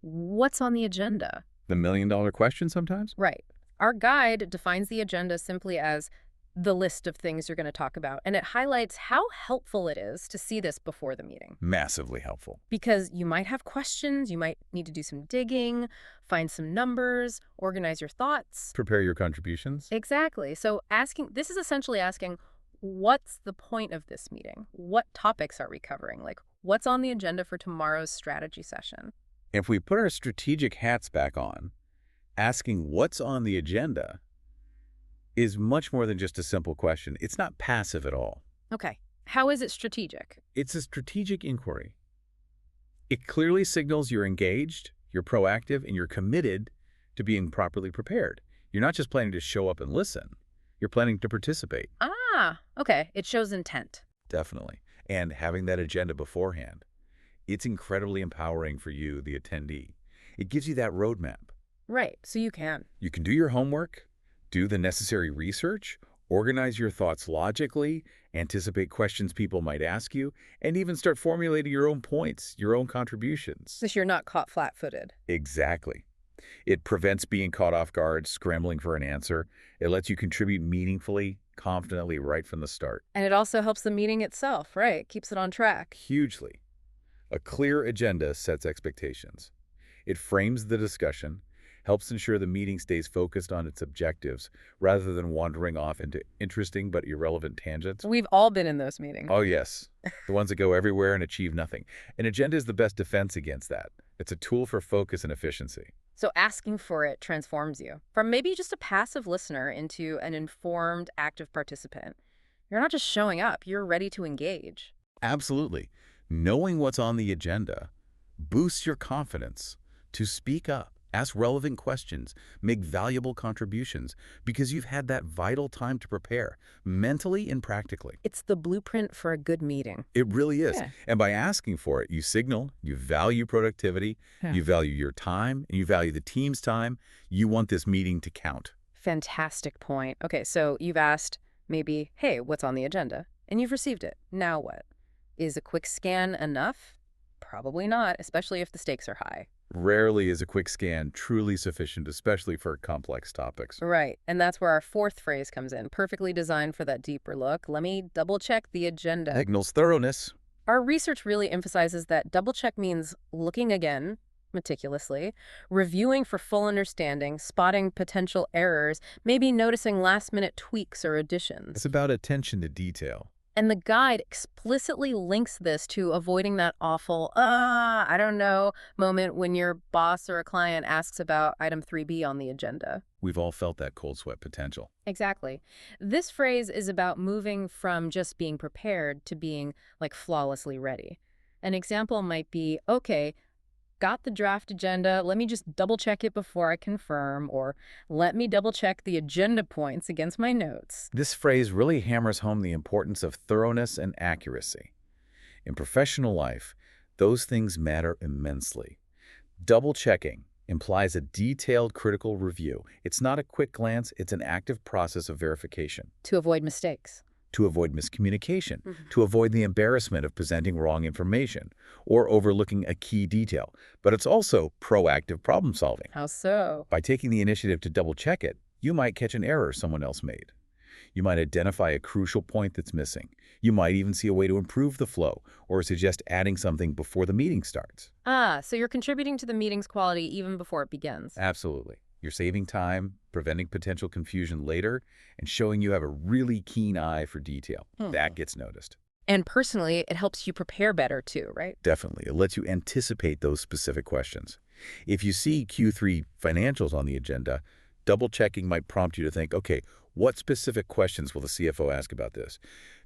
what's on the agenda? The million-dollar question sometimes? Right. Our guide defines the agenda simply as the list of things you're going to talk about, and it highlights how helpful it is to see this before the meeting. Massively helpful. Because you might have questions, you might need to do some digging, find some numbers, organize your thoughts. Prepare your contributions. Exactly. So this is essentially asking, what's the point of this meeting? What topics are we covering? Like, what's on the agenda for tomorrow's strategy session? If we put our strategic hats back on, asking what's on the agenda is much more than just a simple question. It's not passive at all. Okay. How is it strategic? It's a strategic inquiry. It clearly signals you're engaged, you're proactive, and you're committed to being properly prepared. You're not just planning to show up and listen. You're planning to participate. Okay. It shows intent. Definitely. And having that agenda beforehand, it's incredibly empowering for you, the attendee. It gives you that roadmap. Right. So you can. You can do your homework, do the necessary research, Organize your thoughts logically, anticipate questions people might ask you, and even start formulating your own points, your own contributions. So you're not caught flat-footed. Exactly. It prevents being caught off guard, scrambling for an answer. It lets you contribute meaningfully, confidently right from the start. And it also helps the meeting itself, right? Keeps it on track. Hugely. A clear agenda sets expectations. It frames the discussion, helps ensure the meeting stays focused on its objectives rather than wandering off into interesting but irrelevant tangents. We've all been in those meetings. Oh, yes. The ones that go everywhere and achieve nothing. An agenda is the best defense against that. It's a tool for focus and efficiency. So asking for it transforms you from maybe just a passive listener into an informed, active participant. You're not just showing up, you're ready to engage. Absolutely. Knowing what's on the agenda boosts your confidence to speak up, ask relevant questions, make valuable contributions, because you've had that vital time to prepare, mentally and practically. It's the blueprint for a good meeting. It really is. Yeah. And by asking for it, you signal, you value productivity, you value your time, and you value the team's time. You want this meeting to count. Fantastic point. Okay, so you've asked maybe, hey, what's on the agenda? And you've received it. Now what? Is a quick scan enough? Probably not, especially if the stakes are high. Rarely is a quick scan truly sufficient, especially for complex topics. Right, and that's where our fourth phrase comes in, perfectly designed for that deeper look. Let me double-check the agenda. Signals thoroughness. Our research really emphasizes that double-check means looking again, meticulously, reviewing for full understanding, spotting potential errors, maybe noticing last-minute tweaks or additions. It's about attention to detail. And the guide explicitly links this to avoiding that awful, I don't know, moment when your boss or a client asks about item 3B on the agenda. We've all felt that cold sweat potential. Exactly. This phrase is about moving from just being prepared to being, like, flawlessly ready. An example might be, okay, got the draft agenda, let me just double-check it before I confirm, or let me double-check the agenda points against my notes. This phrase really hammers home the importance of thoroughness and accuracy. In professional life, those things matter immensely. Double-checking implies a detailed critical review. It's not a quick glance, it's an active process of verification. To avoid mistakes. To avoid miscommunication, to avoid the embarrassment of presenting wrong information, or overlooking a key detail. But it's also proactive problem solving. How so? By taking the initiative to double-check it, you might catch an error someone else made. You might identify a crucial point that's missing. You might even see a way to improve the flow, or suggest adding something before the meeting starts. So you're contributing to the meeting's quality even before it begins. Absolutely. You're saving time, preventing potential confusion later, and showing you have a really keen eye for detail. That gets noticed. And personally, it helps you prepare better too, right? Definitely. It lets you anticipate those specific questions. If you see Q3 financials on the agenda, double-checking might prompt you to think, okay, what specific questions will the CFO ask about this?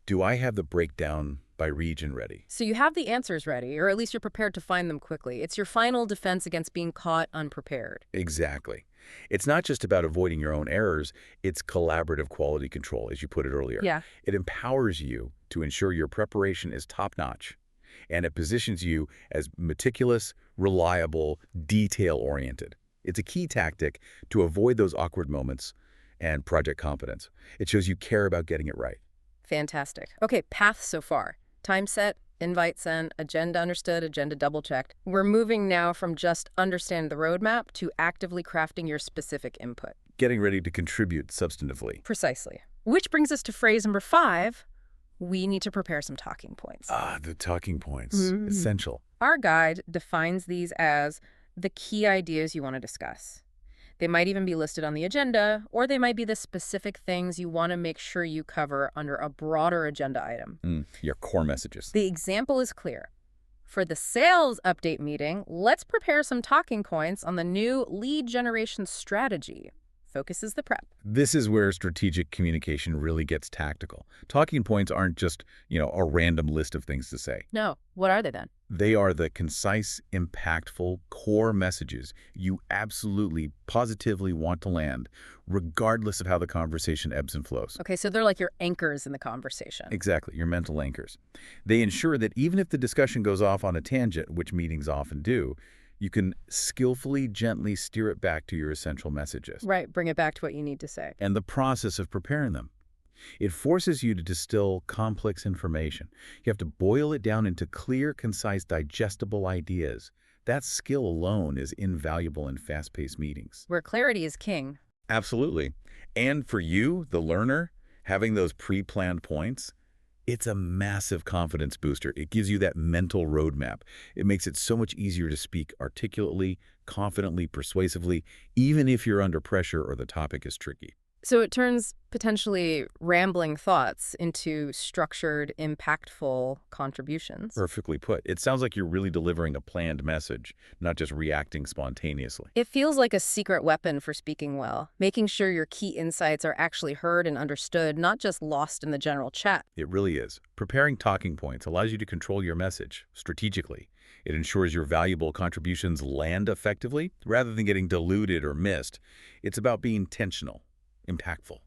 Do I have the breakdown by region ready? So you have the answers ready, or at least you're prepared to find them quickly. It's your final defense against being caught unprepared. Exactly. It's not just about avoiding your own errors, it's collaborative quality control, as you put it earlier. Yeah. It empowers you to ensure your preparation is top-notch, and it positions you as meticulous, reliable, detail-oriented. It's a key tactic to avoid those awkward moments and project competence. It shows you care about getting it right. Fantastic. Okay, path so far. Time set, invite sent, agenda understood, agenda double-checked. We're moving now from just understanding the roadmap to actively crafting your specific input. Getting ready to contribute substantively. Precisely. Which brings us to phrase number 5. We need to prepare some talking points. The talking points. Essential. Our guide defines these as the key ideas you want to discuss. They might even be listed on the agenda, or they might be the specific things you want to make sure you cover under a broader agenda item. Your core messages. The example is clear. For the sales update meeting, let's prepare some talking points on the new lead generation strategy. Focus is the prep. This is where strategic communication really gets tactical. Talking points aren't just, a random list of things to say. No. What are they then? They are the concise, impactful core messages you absolutely, positively want to land, regardless of how the conversation ebbs and flows. Okay, so they're like your anchors in the conversation. Exactly, your mental anchors. They ensure that even if the discussion goes off on a tangent, which meetings often do, you can skillfully, gently steer it back to your essential messages. Right, bring it back to what you need to say. And the process of preparing them. It forces you to distill complex information. You have to boil it down into clear, concise, digestible ideas. That skill alone is invaluable in fast-paced meetings. Where clarity is king. Absolutely. And for you, the learner, having those pre-planned points, it's a massive confidence booster. It gives you that mental roadmap. It makes it so much easier to speak articulately, confidently, persuasively, even if you're under pressure or the topic is tricky. So it turns potentially rambling thoughts into structured, impactful contributions. Perfectly put. It sounds like you're really delivering a planned message, not just reacting spontaneously. It feels like a secret weapon for speaking well, making sure your key insights are actually heard and understood, not just lost in the general chat. It really is. Preparing talking points allows you to control your message strategically. It ensures your valuable contributions land effectively rather than getting diluted or missed. It's about being intentional, impactful,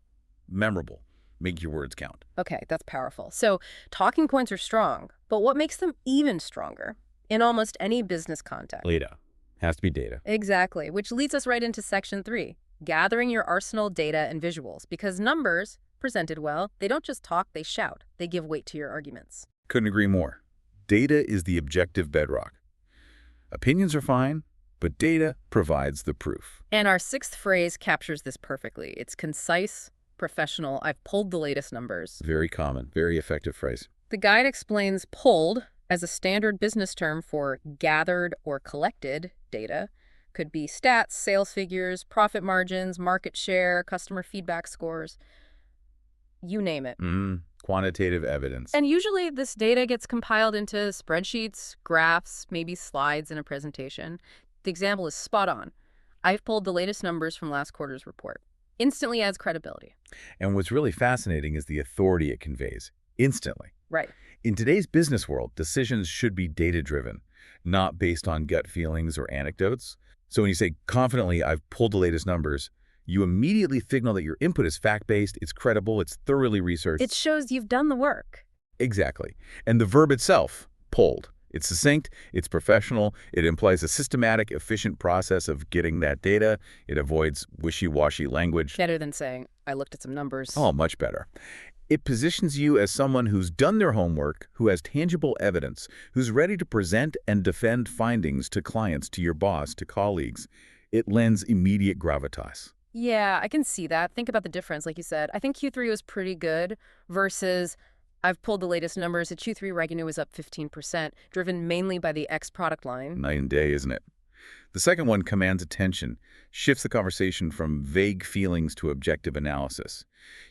memorable. Make your words count. Okay, that's powerful. So talking points are strong, but what makes them even stronger? In almost any business context. Data. Has to be data. Exactly, which leads us right into section 3, gathering your arsenal, data, and visuals. Because numbers, presented well, they don't just talk, they shout. They give weight to your arguments. Couldn't agree more. Data is the objective bedrock. Opinions are fine, but data provides the proof. And our 6th phrase captures this perfectly. It's concise, professional. I've pulled the latest numbers. Very common, very effective phrase. The guide explains pulled as a standard business term for gathered or collected data. Could be stats, sales figures, profit margins, market share, customer feedback scores. You name it. Quantitative evidence. And usually this data gets compiled into spreadsheets, graphs, maybe slides in a presentation. The example is spot on. I've pulled the latest numbers from last quarter's report. Instantly adds credibility. And what's really fascinating is the authority it conveys. Instantly. Right. In today's business world, decisions should be data-driven, not based on gut feelings or anecdotes. So when you say confidently, I've pulled the latest numbers, you immediately signal that your input is fact-based, it's credible, it's thoroughly researched. It shows you've done the work. Exactly. And the verb itself, pulled. It's succinct, it's professional, it implies a systematic, efficient process of getting that data. It avoids wishy-washy language. Better than saying, I looked at some numbers. Oh, much better. It positions you as someone who's done their homework, who has tangible evidence, who's ready to present and defend findings to clients, to your boss, to colleagues. It lends immediate gravitas. Yeah, I can see that. Think about the difference, like you said. I think Q3 was pretty good versus I've pulled the latest numbers. The Q3 revenue was up 15%, driven mainly by the X product line. Night and day, isn't it? The second one commands attention, shifts the conversation from vague feelings to objective analysis.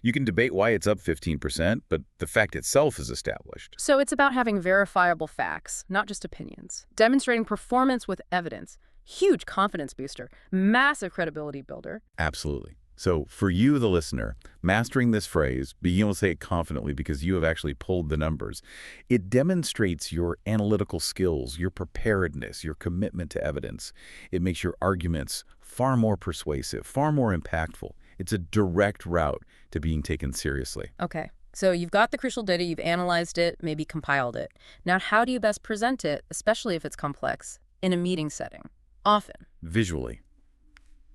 You can debate why it's up 15%, but the fact itself is established. So it's about having verifiable facts, not just opinions. Demonstrating performance with evidence. Huge confidence booster. Massive credibility builder. Absolutely. So for you, the listener, mastering this phrase, being able to say it confidently because you have actually pulled the numbers, it demonstrates your analytical skills, your preparedness, your commitment to evidence. It makes your arguments far more persuasive, far more impactful. It's a direct route to being taken seriously. Okay. So you've got the crucial data, you've analyzed it, maybe compiled it. Now, how do you best present it, especially if it's complex, in a meeting setting? Often. Visually.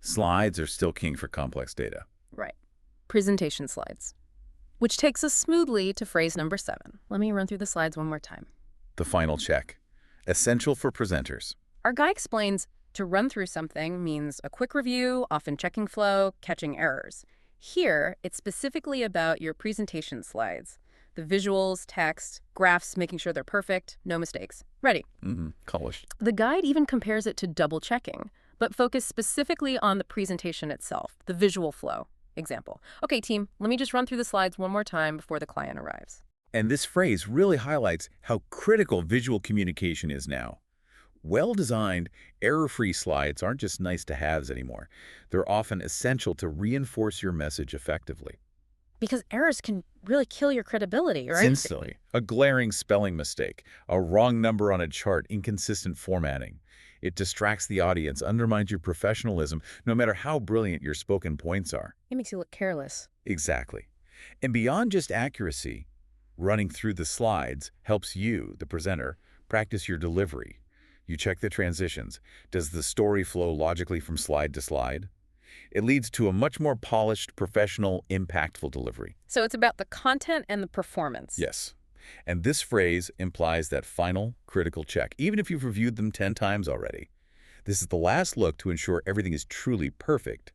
Slides are still king for complex data. Right. Presentation slides. Which takes us smoothly to phrase number 7. Let me run through the slides one more time. The final check. Essential for presenters. Our guy explains to run through something means a quick review, often checking flow, catching errors. Here, it's specifically about your presentation slides. The visuals, text, graphs, making sure they're perfect, no mistakes. Ready. Polished. The guide even compares it to double-checking, but focus specifically on the presentation itself, the visual flow. Example. Okay, team, let me just run through the slides one more time before the client arrives. And this phrase really highlights how critical visual communication is now. Well-designed, error-free slides aren't just nice-to-haves anymore. They're often essential to reinforce your message effectively. Because errors can really kill your credibility, right? Instantly. A glaring spelling mistake, a wrong number on a chart, inconsistent formatting. It distracts the audience, undermines your professionalism, no matter how brilliant your spoken points are. It makes you look careless. Exactly. And beyond just accuracy, running through the slides helps you, the presenter, practice your delivery. You check the transitions. Does the story flow logically from slide to slide? It leads to a much more polished, professional, impactful delivery. So it's about the content and the performance. Yes. And this phrase implies that final, critical check, even if you've reviewed them 10 times already. This is the last look to ensure everything is truly perfect.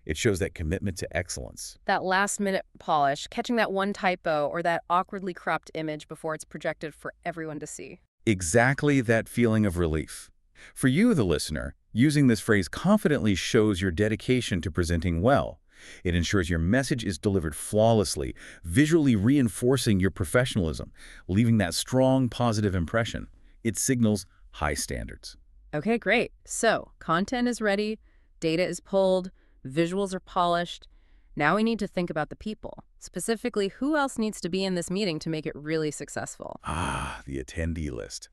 It shows that commitment to excellence. That last-minute polish, catching that one typo or that awkwardly cropped image before it's projected for everyone to see. Exactly that feeling of relief. For you, the listener, using this phrase confidently shows your dedication to presenting well. It ensures your message is delivered flawlessly, visually reinforcing your professionalism, leaving that strong, positive impression. It signals high standards. Okay, great. So, content is ready, data is pulled, visuals are polished. Now we need to think about the people. Specifically, who else needs to be in this meeting to make it really successful? The attendee list.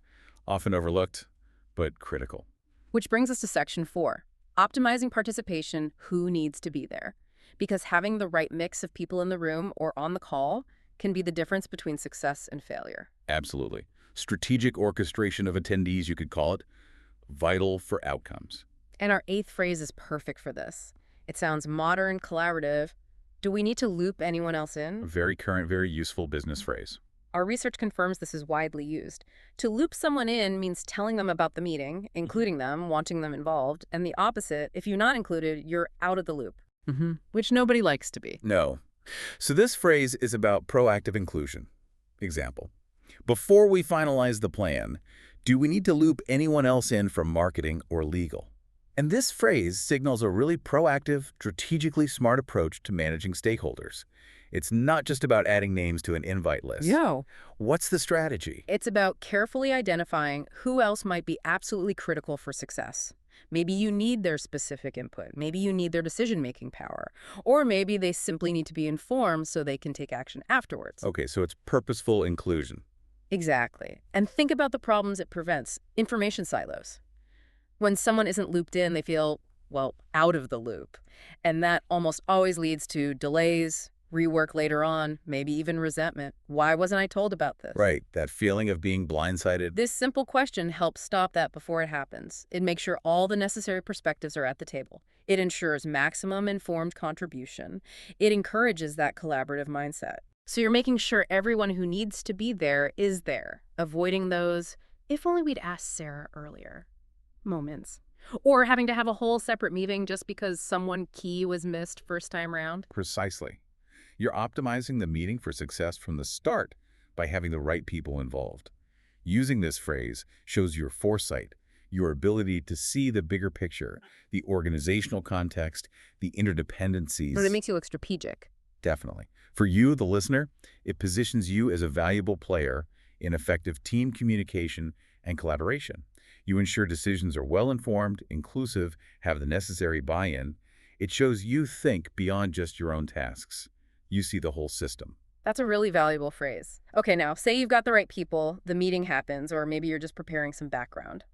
Often overlooked, but critical. Which brings us to section 4, optimizing participation, who needs to be there. Because having the right mix of people in the room or on the call can be the difference between success and failure. Absolutely. Strategic orchestration of attendees, you could call it, vital for outcomes. And our 8th phrase is perfect for this. It sounds modern, collaborative. Do we need to loop anyone else in? A very current, very useful business phrase. Our research confirms this is widely used. To loop someone in means telling them about the meeting, including them, wanting them involved, and the opposite, if you're not included, you're out of the loop. Which nobody likes to be. No. So this phrase is about proactive inclusion. Example. Before we finalize the plan, do we need to loop anyone else in from marketing or legal? And this phrase signals a really proactive, strategically smart approach to managing stakeholders. It's not just about adding names to an invite list. Yeah. What's the strategy? It's about carefully identifying who else might be absolutely critical for success. Maybe you need their specific input. Maybe you need their decision-making power. Or maybe they simply need to be informed so they can take action afterwards. Okay, so it's purposeful inclusion. Exactly. And think about the problems it prevents. Information silos. When someone isn't looped in, they feel, well, out of the loop. And that almost always leads to delays, rework later on, maybe even resentment. Why wasn't I told about this? Right, that feeling of being blindsided. This simple question helps stop that before it happens. It makes sure all the necessary perspectives are at the table. It ensures maximum informed contribution. It encourages that collaborative mindset. So you're making sure everyone who needs to be there is there, avoiding those, if only we'd asked Sarah earlier, moments. Or having to have a whole separate meeting just because someone key was missed first time round. Precisely. You're optimizing the meeting for success from the start by having the right people involved. Using this phrase shows your foresight, your ability to see the bigger picture, the organizational context, the interdependencies. But it makes you look strategic. Definitely. For you, the listener, it positions you as a valuable player in effective team communication and collaboration. You ensure decisions are well-informed, inclusive, have the necessary buy-in. It shows you think beyond just your own tasks. You see the whole system. That's a really valuable phrase. Okay, now, say you've got the right people, the meeting happens, or maybe you're just preparing some background.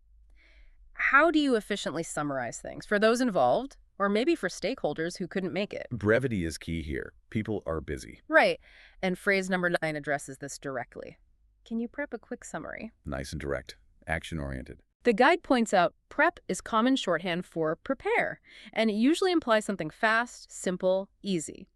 How do you efficiently summarize things for those involved, or maybe for stakeholders who couldn't make it? Brevity is key here. People are busy. Right, and phrase number 9 addresses this directly. Can you prep a quick summary? Nice and direct. Action-oriented. The guide points out prep is common shorthand for prepare, and it usually implies something fast, simple, easy.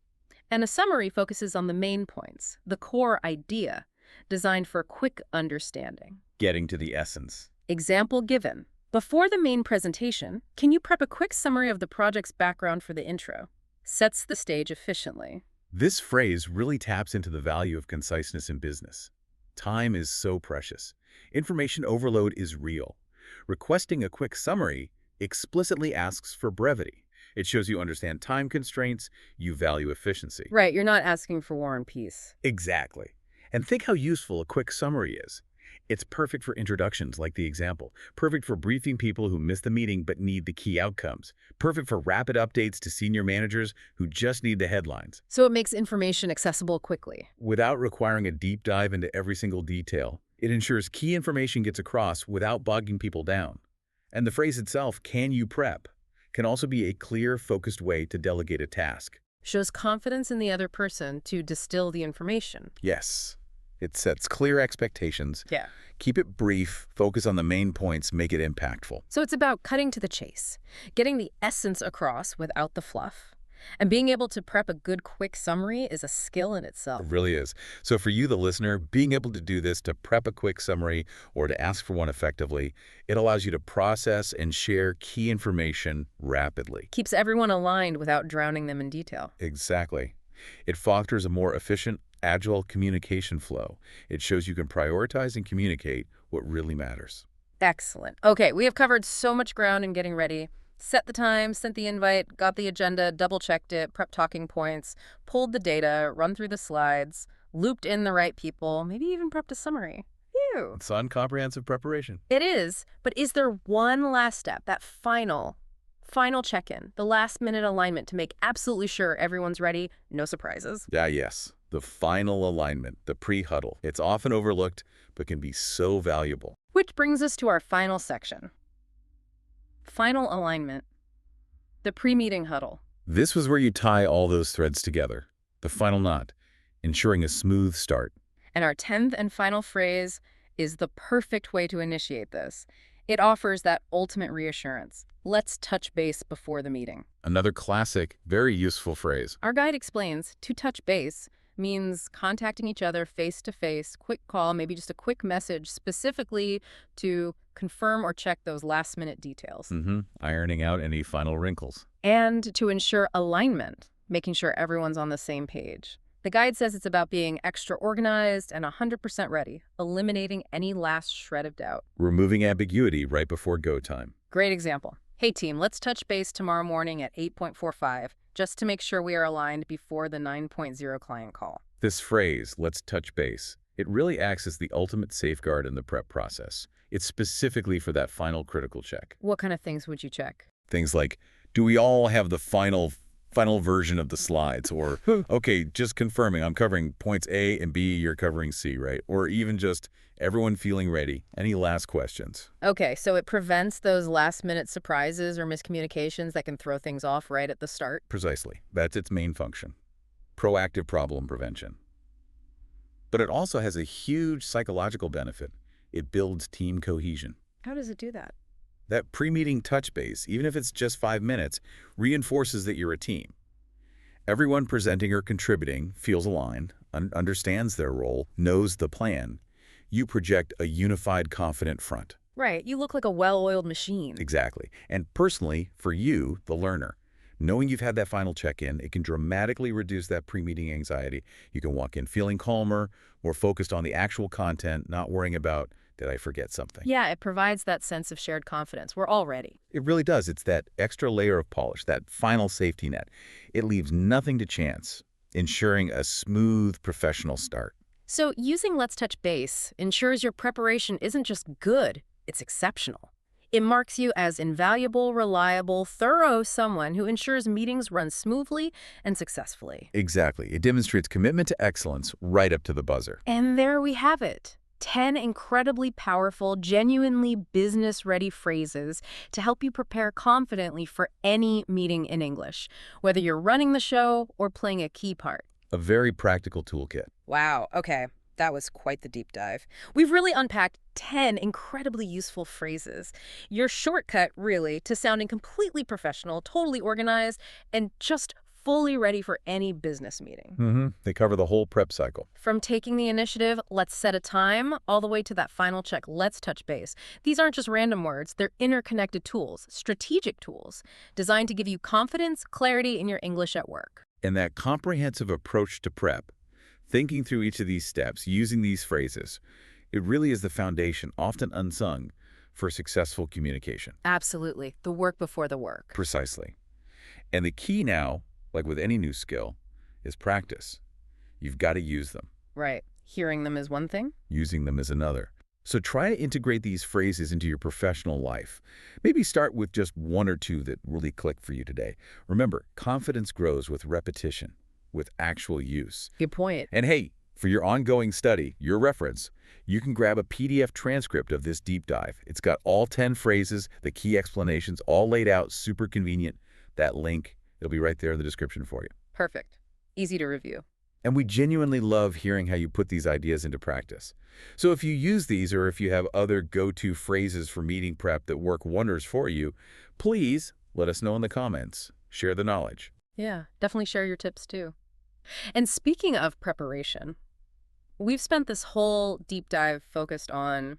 And a summary focuses on the main points, the core idea, designed for quick understanding. Getting to the essence. Example given. Before the main presentation, can you prep a quick summary of the project's background for the intro? Sets the stage efficiently. This phrase really taps into the value of conciseness in business. Time is so precious. Information overload is real. Requesting a quick summary explicitly asks for brevity. It shows you understand time constraints, you value efficiency. Right, you're not asking for war and peace. Exactly. And think how useful a quick summary is. It's perfect for introductions, like the example. Perfect for briefing people who miss the meeting but need the key outcomes. Perfect for rapid updates to senior managers who just need the headlines. So it makes information accessible quickly. Without requiring a deep dive into every single detail, it ensures key information gets across without bogging people down. And the phrase itself, "Can you prep?" can also be a clear, focused way to delegate a task. Shows confidence in the other person to distill the information. Yes. It sets clear expectations. Yeah. Keep it brief, focus on the main points, make it impactful. So it's about cutting to the chase, getting the essence across without the fluff. And being able to prep a good, quick summary is a skill in itself. It really is. So for you, the listener, being able to do this, to prep a quick summary or to ask for one effectively, it allows you to process and share key information rapidly. Keeps everyone aligned without drowning them in detail. Exactly. It fosters a more efficient, agile communication flow. It shows you can prioritize and communicate what really matters. Excellent. Okay, we have covered so much ground in getting ready. Set the time, sent the invite, got the agenda, double-checked it, prepped talking points, pulled the data, run through the slides, looped in the right people, maybe even prepped a summary. Phew. It's comprehensive preparation. It is, but is there one last step, that final check-in, the last-minute alignment to make absolutely sure everyone's ready, no surprises? Yes. The final alignment, the pre-huddle. It's often overlooked, but can be so valuable. Which brings us to our final section. Final alignment. The pre-meeting huddle. This was where you tie all those threads together. The final knot, ensuring a smooth start. And our 10th and final phrase is the perfect way to initiate this. It offers that ultimate reassurance. Let's touch base before the meeting. Another classic, very useful phrase. Our guide explains to touch base means contacting each other face-to-face, quick call, maybe just a quick message specifically to confirm or check those last-minute details. Ironing out any final wrinkles. And to ensure alignment, making sure everyone's on the same page. The guide says it's about being extra organized and 100% ready, eliminating any last shred of doubt. Removing ambiguity right before go time. Great example. Hey team, let's touch base tomorrow morning at 8:45, just to make sure we are aligned before the 9:0 client call. This phrase, let's touch base, it really acts as the ultimate safeguard in the prep process. It's specifically for that final critical check. What kind of things would you check? Things like, do we all have the final version of the slides? Or, okay, just confirming, I'm covering points A and B, you're covering C, right? Or even just everyone feeling ready. Any last questions? Okay, so it prevents those last-minute surprises or miscommunications that can throw things off right at the start? Precisely. That's its main function. Proactive problem prevention. But it also has a huge psychological benefit. It builds team cohesion. How does it do that? That pre-meeting touch base, even if it's just 5 minutes, reinforces that you're a team. Everyone presenting or contributing feels aligned, understands their role, knows the plan. You project a unified, confident front. Right, you look like a well-oiled machine. Exactly. And personally, for you, the learner, knowing you've had that final check-in, it can dramatically reduce that pre-meeting anxiety. You can walk in feeling calmer, more focused on the actual content, not worrying about, did I forget something? Yeah, it provides that sense of shared confidence. We're all ready. It really does. It's that extra layer of polish, that final safety net. It leaves nothing to chance, ensuring a smooth, professional start. So using Let's Touch Base ensures your preparation isn't just good, it's exceptional. It marks you as invaluable, reliable, thorough someone who ensures meetings run smoothly and successfully. Exactly. It demonstrates commitment to excellence right up to the buzzer. And there we have it. 10 incredibly powerful, genuinely business-ready phrases to help you prepare confidently for any meeting in English, whether you're running the show or playing a key part. A very practical toolkit. Wow, okay. That was quite the deep dive. We've really unpacked 10 incredibly useful phrases. Your shortcut, really, to sounding completely professional, totally organized, and just fully ready for any business meeting. They cover the whole prep cycle. From taking the initiative, let's set a time, all the way to that final check, let's touch base. These aren't just random words, they're interconnected tools, strategic tools, designed to give you confidence, clarity in your English at work. And that comprehensive approach to prep, thinking through each of these steps, using these phrases, it really is the foundation, often unsung, for successful communication. Absolutely. The work before the work. Precisely. And the key now, like with any new skill, is practice. You've got to use them. Right. Hearing them is one thing. Using them is another. So try to integrate these phrases into your professional life. Maybe start with just one or two that really click for you today. Remember, confidence grows with repetition, with actual use. Good point. And hey, for your ongoing study, your reference, you can grab a PDF transcript of this deep dive. It's got all 10 phrases, the key explanations, all laid out, super convenient. That link, it'll be right there in the description for you. Perfect. Easy to review. And we genuinely love hearing how you put these ideas into practice. So if you use these or if you have other go-to phrases for meeting prep that work wonders for you, please let us know in the comments. Share the knowledge. Yeah, definitely share your tips too. And speaking of preparation, we've spent this whole deep dive focused on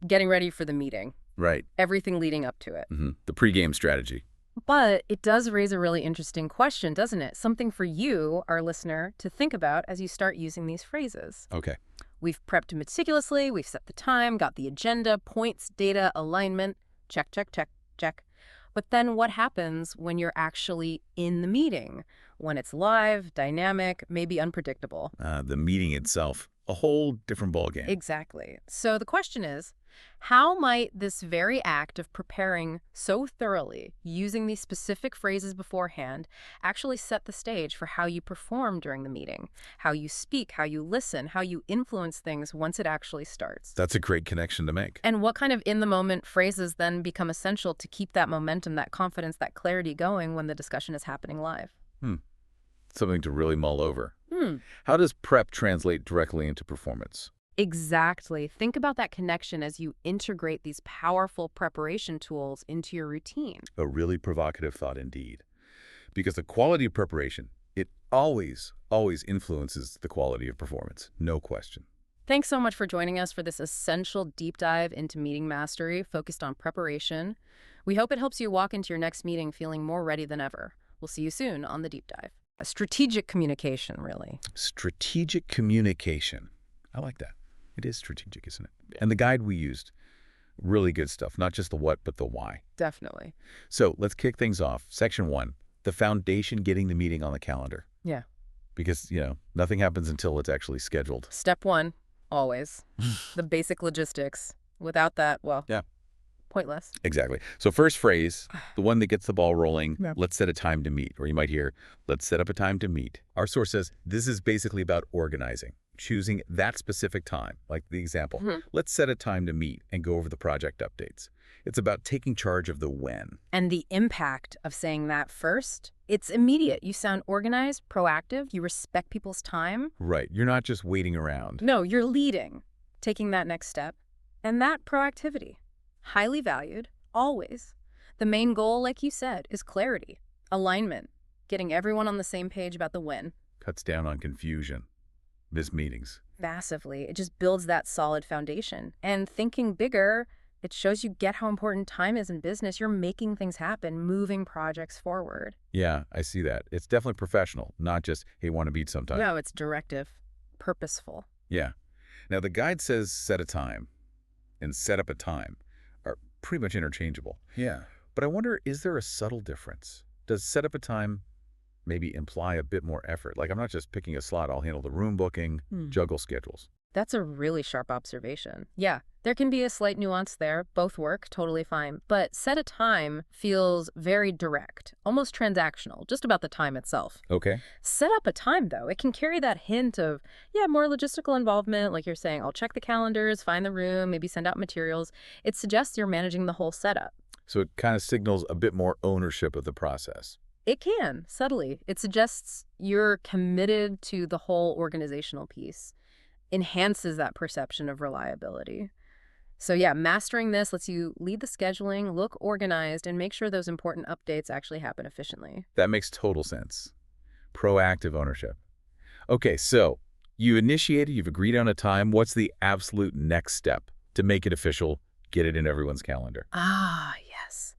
getting ready for the meeting. Right. Everything leading up to it. The pregame strategy. But it does raise a really interesting question, doesn't it? Something for you, our listener, to think about as you start using these phrases. Okay. We've prepped meticulously, we've set the time, got the agenda, points, data, alignment, check, check, check, check. But then what happens when you're actually in the meeting? When it's live, dynamic, maybe unpredictable? The meeting itself, a whole different ballgame. Exactly. So the question is, how might this very act of preparing so thoroughly, using these specific phrases beforehand, actually set the stage for how you perform during the meeting, how you speak, how you listen, how you influence things once it actually starts? That's a great connection to make. And what kind of in-the-moment phrases then become essential to keep that momentum, that confidence, that clarity going when the discussion is happening live? Something to really mull over. How does prep translate directly into performance? Exactly. Think about that connection as you integrate these powerful preparation tools into your routine. A really provocative thought indeed. Because the quality of preparation, it always influences the quality of performance. No question. Thanks so much for joining us for this essential deep dive into meeting mastery focused on preparation. We hope it helps you walk into your next meeting feeling more ready than ever. We'll see you soon on the deep dive. A strategic communication, really. Strategic communication. I like that. It is strategic, isn't it? And the guide we used, really good stuff. Not just the what, but the why. Definitely. So let's kick things off. Section 1, the foundation, getting the meeting on the calendar. Yeah. Because, nothing happens until it's actually scheduled. Step 1, always. The basic logistics. Without that, well, yeah, pointless. Exactly. So first phrase, the one that gets the ball rolling, Yeah. Let's set a time to meet. Or you might hear, let's set up a time to meet. Our source says this is basically about organizing. Choosing that specific time, like the example. Let's set a time to meet and go over the project updates. It's about taking charge of the when. And the impact of saying that first, it's immediate. You sound organized, proactive, you respect people's time. Right. You're not just waiting around. No, you're leading, taking that next step. And that proactivity, highly valued, always. The main goal, like you said, is clarity, alignment, getting everyone on the same page about the when. Cuts down on confusion. Missed meetings. Massively. It just builds that solid foundation. And thinking bigger, it shows you get how important time is in business. You're making things happen, moving projects forward. Yeah, I see that. It's definitely professional, not just, hey, want to meet sometime. No, it's directive, purposeful. Yeah. Now, the guide says set a time and set up a time are pretty much interchangeable. Yeah. But I wonder, is there a subtle difference? Does set up a time maybe imply a bit more effort? Like, I'm not just picking a slot, I'll handle the room booking, juggle schedules. That's a really sharp observation. Yeah, there can be a slight nuance there. Both work, totally fine. But set a time feels very direct, almost transactional, just about the time itself. Okay. Set up a time, though. It can carry that hint of, more logistical involvement. Like you're saying, I'll check the calendars, find the room, maybe send out materials. It suggests you're managing the whole setup. So it kind of signals a bit more ownership of the process. It can, subtly. It suggests you're committed to the whole organizational piece. Enhances that perception of reliability. So yeah, mastering this lets you lead the scheduling, look organized, and make sure those important updates actually happen efficiently. That makes total sense. Proactive ownership. Okay, so you initiated, you've agreed on a time. What's the absolute next step to make it official, get it in everyone's calendar? Ah, yes.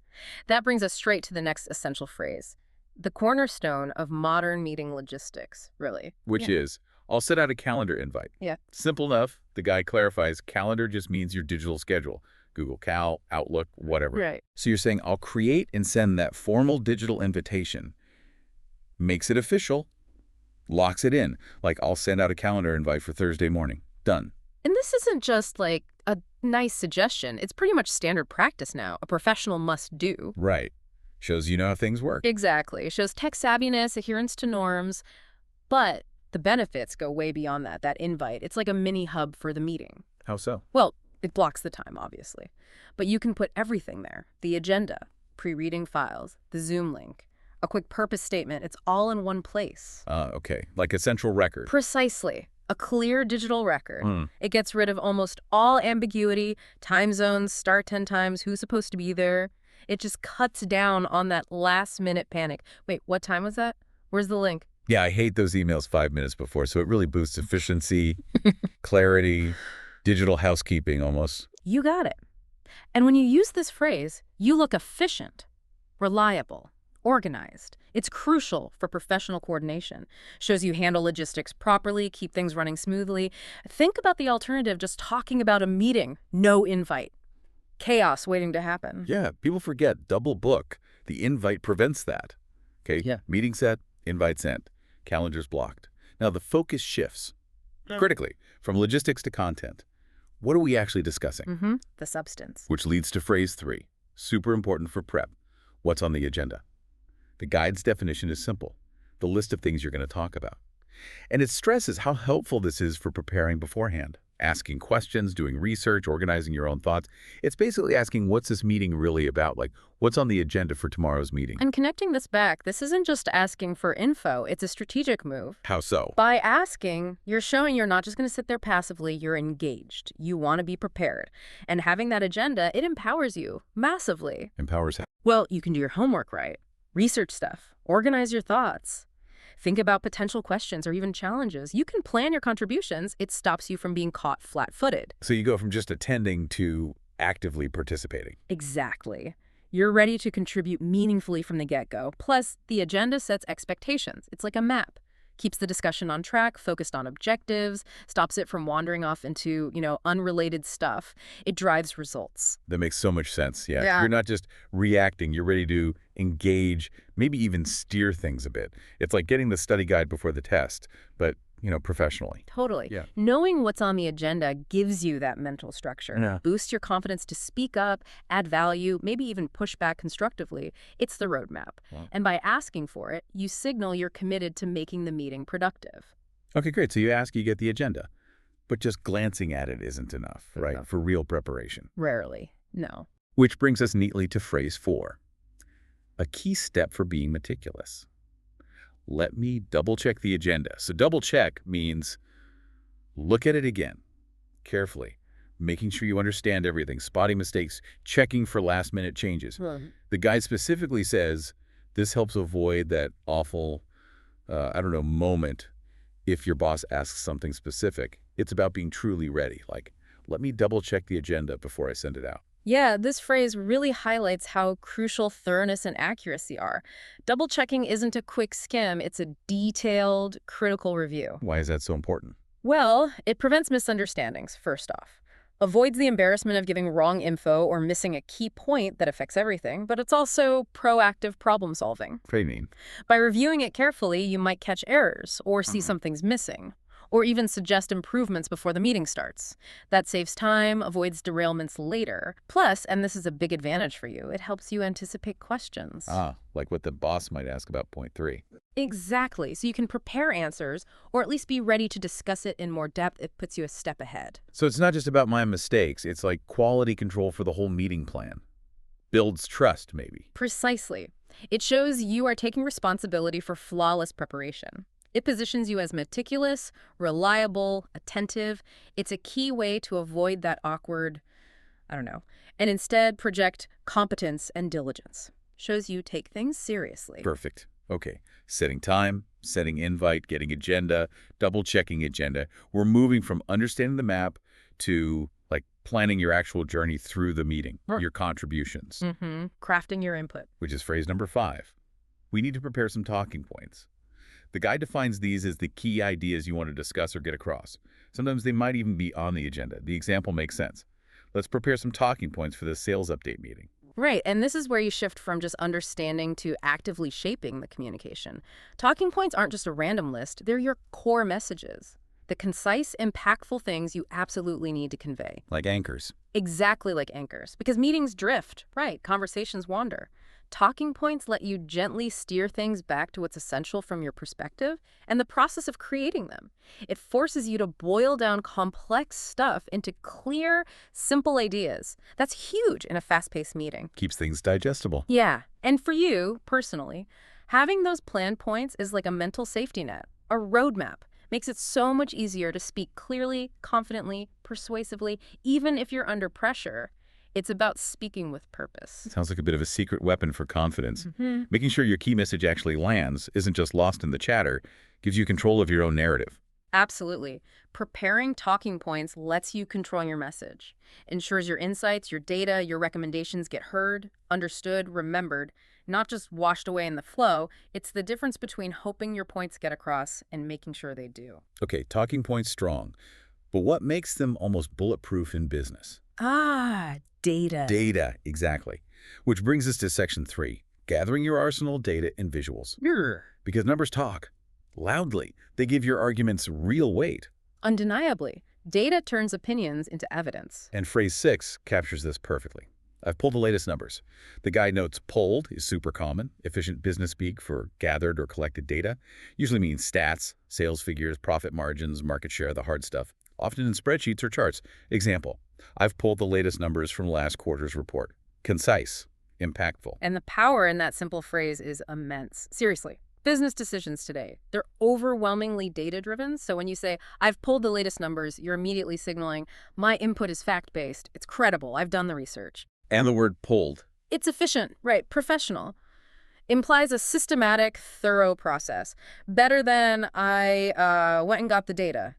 That brings us straight to the next essential phrase. The cornerstone of modern meeting logistics, really. Which is, I'll set out a calendar invite. Yeah. Simple enough. The guy clarifies, calendar just means your digital schedule. Google Cal, Outlook, whatever. Right. So you're saying, I'll create and send that formal digital invitation, makes it official, locks it in. Like, I'll send out a calendar invite for Thursday morning. Done. And this isn't just like a nice suggestion. It's pretty much standard practice now. A professional must do. Right. Shows you know how things work. Exactly. It shows tech savviness, adherence to norms. But the benefits go way beyond that, that invite. It's like a mini hub for the meeting. How so? Well, it blocks the time, obviously. But you can put everything there. The agenda, pre-reading files, the Zoom link, a quick purpose statement. It's all in one place. Okay. Like a central record. Precisely. A clear digital record. It gets rid of almost all ambiguity, time zones, start 10 times, who's supposed to be there. It just cuts down on that last-minute panic. Wait, what time was that? Where's the link? Yeah, I hate those emails 5 minutes before, so it really boosts efficiency, clarity, digital housekeeping almost. You got it. And when you use this phrase, you look efficient, reliable, organized. It's crucial for professional coordination. Shows you handle logistics properly, keep things running smoothly. Think about the alternative, just talking about a meeting, no invite. Chaos waiting to happen. Yeah, people forget double book. The invite prevents that. Okay, Yeah. Meeting set, invite sent, calendars blocked. Now the focus shifts critically from logistics to content. What are we actually discussing? The substance. Which leads to phrase 3, super important for prep. What's on the agenda? The guide's definition is simple, the list of things you're going to talk about. And it stresses how helpful this is for preparing beforehand, asking questions, doing research, organizing your own thoughts. It's basically asking, what's this meeting really about? Like, what's on the agenda for tomorrow's meeting? And connecting this back, this isn't just asking for info, it's a strategic move. How so? By asking, you're showing you're not just going to sit there passively, you're engaged. You want to be prepared. And having that agenda, it empowers you massively. Empowers how? Well, you can do your homework right, research stuff, organize your thoughts, think about potential questions or even challenges. You can plan your contributions. It stops you from being caught flat-footed. So you go from just attending to actively participating. Exactly. You're ready to contribute meaningfully from the get-go. Plus, the agenda sets expectations. It's like a map. Keeps the discussion on track, focused on objectives, stops it from wandering off into, unrelated stuff. It drives results. That makes so much sense, yeah. Yeah. You're not just reacting, you're ready to engage, maybe even steer things a bit. It's like getting the study guide before the test, but, professionally. Totally. Yeah. Knowing what's on the agenda gives you that mental structure. Yeah. Boosts your confidence to speak up, add value, maybe even push back constructively. It's the roadmap. Wow. And by asking for it, you signal you're committed to making the meeting productive. Okay, great. So you ask, you get the agenda. But just glancing at it isn't enough, right? Enough. For real preparation. Rarely. No. Which brings us neatly to phrase 4. A key step for being meticulous. Let me double check the agenda. So double check means look at it again, carefully, making sure you understand everything, spotting mistakes, checking for last-minute changes. The guide specifically says this helps avoid that awful, moment if your boss asks something specific. It's about being truly ready. Like, let me double check the agenda before I send it out. Yeah, this phrase really highlights how crucial thoroughness and accuracy are. Double-checking isn't a quick skim, it's a detailed, critical review. Why is that so important? Well, it prevents misunderstandings, first off. Avoids the embarrassment of giving wrong info or missing a key point that affects everything, but it's also proactive problem solving. Very neat. By reviewing it carefully, you might catch errors or see something's missing, or even suggest improvements before the meeting starts. That saves time, avoids derailments later. Plus, and this is a big advantage for you, it helps you anticipate questions. Like what the boss might ask about point 3. Exactly. So you can prepare answers, or at least be ready to discuss it in more depth. It puts you a step ahead. So it's not just about my mistakes. It's like quality control for the whole meeting plan. Builds trust, maybe. Precisely. It shows you are taking responsibility for flawless preparation. It positions you as meticulous, reliable, attentive. It's a key way to avoid that awkward, and instead project competence and diligence. Shows you take things seriously. Perfect. Okay. Setting time, setting invite, getting agenda, double-checking agenda. We're moving from understanding the map to, planning your actual journey through the meeting, your contributions. Crafting your input. Which is phrase number 5. We need to prepare some talking points. The guide defines these as the key ideas you want to discuss or get across. Sometimes they might even be on the agenda. The example makes sense. Let's prepare some talking points for the sales update meeting. Right, and this is where you shift from just understanding to actively shaping the communication. Talking points aren't just a random list, they're your core messages. The concise, impactful things you absolutely need to convey. Like anchors. Exactly like anchors, because meetings drift, right, conversations wander. Talking points let you gently steer things back to what's essential from your perspective and the process of creating them. It forces you to boil down complex stuff into clear, simple ideas. That's huge in a fast-paced meeting. Keeps things digestible. Yeah, and for you, personally, Having those planned points is like a mental safety net, a roadmap. Makes it so much easier to speak clearly, confidently, persuasively, even if you're under pressure. It's about speaking with purpose. Sounds like a bit of a secret weapon for confidence. Making sure your key message actually lands, isn't just lost in the chatter, gives you control of your own narrative. Absolutely. Preparing talking points lets you control your message, ensures your insights, your data, your recommendations get heard, understood, remembered, not just washed away in the flow. It's the difference between hoping your points get across and making sure they do. Okay, talking points strong, but what makes them almost bulletproof in business? Data. Data, exactly. Which brings us to section 3, gathering your arsenal of data and visuals. Because numbers talk. Loudly. They give your arguments real weight. Undeniably, data turns opinions into evidence. And phrase 6 captures this perfectly. I've pulled the latest numbers. The guide notes pulled is super common, efficient business speak for gathered or collected data. Usually means stats, sales figures, profit margins, market share, the hard stuff. Often in spreadsheets or charts. Example, I've pulled the latest numbers from last quarter's report. Concise, impactful. And the power in that simple phrase is immense. Seriously. Business decisions today, they're overwhelmingly data-driven. So when you say, I've pulled the latest numbers, you're immediately signaling, my input is fact-based, it's credible, I've done the research. And the word pulled. It's efficient, right, professional. Implies a systematic, thorough process. Better than I went and got the data.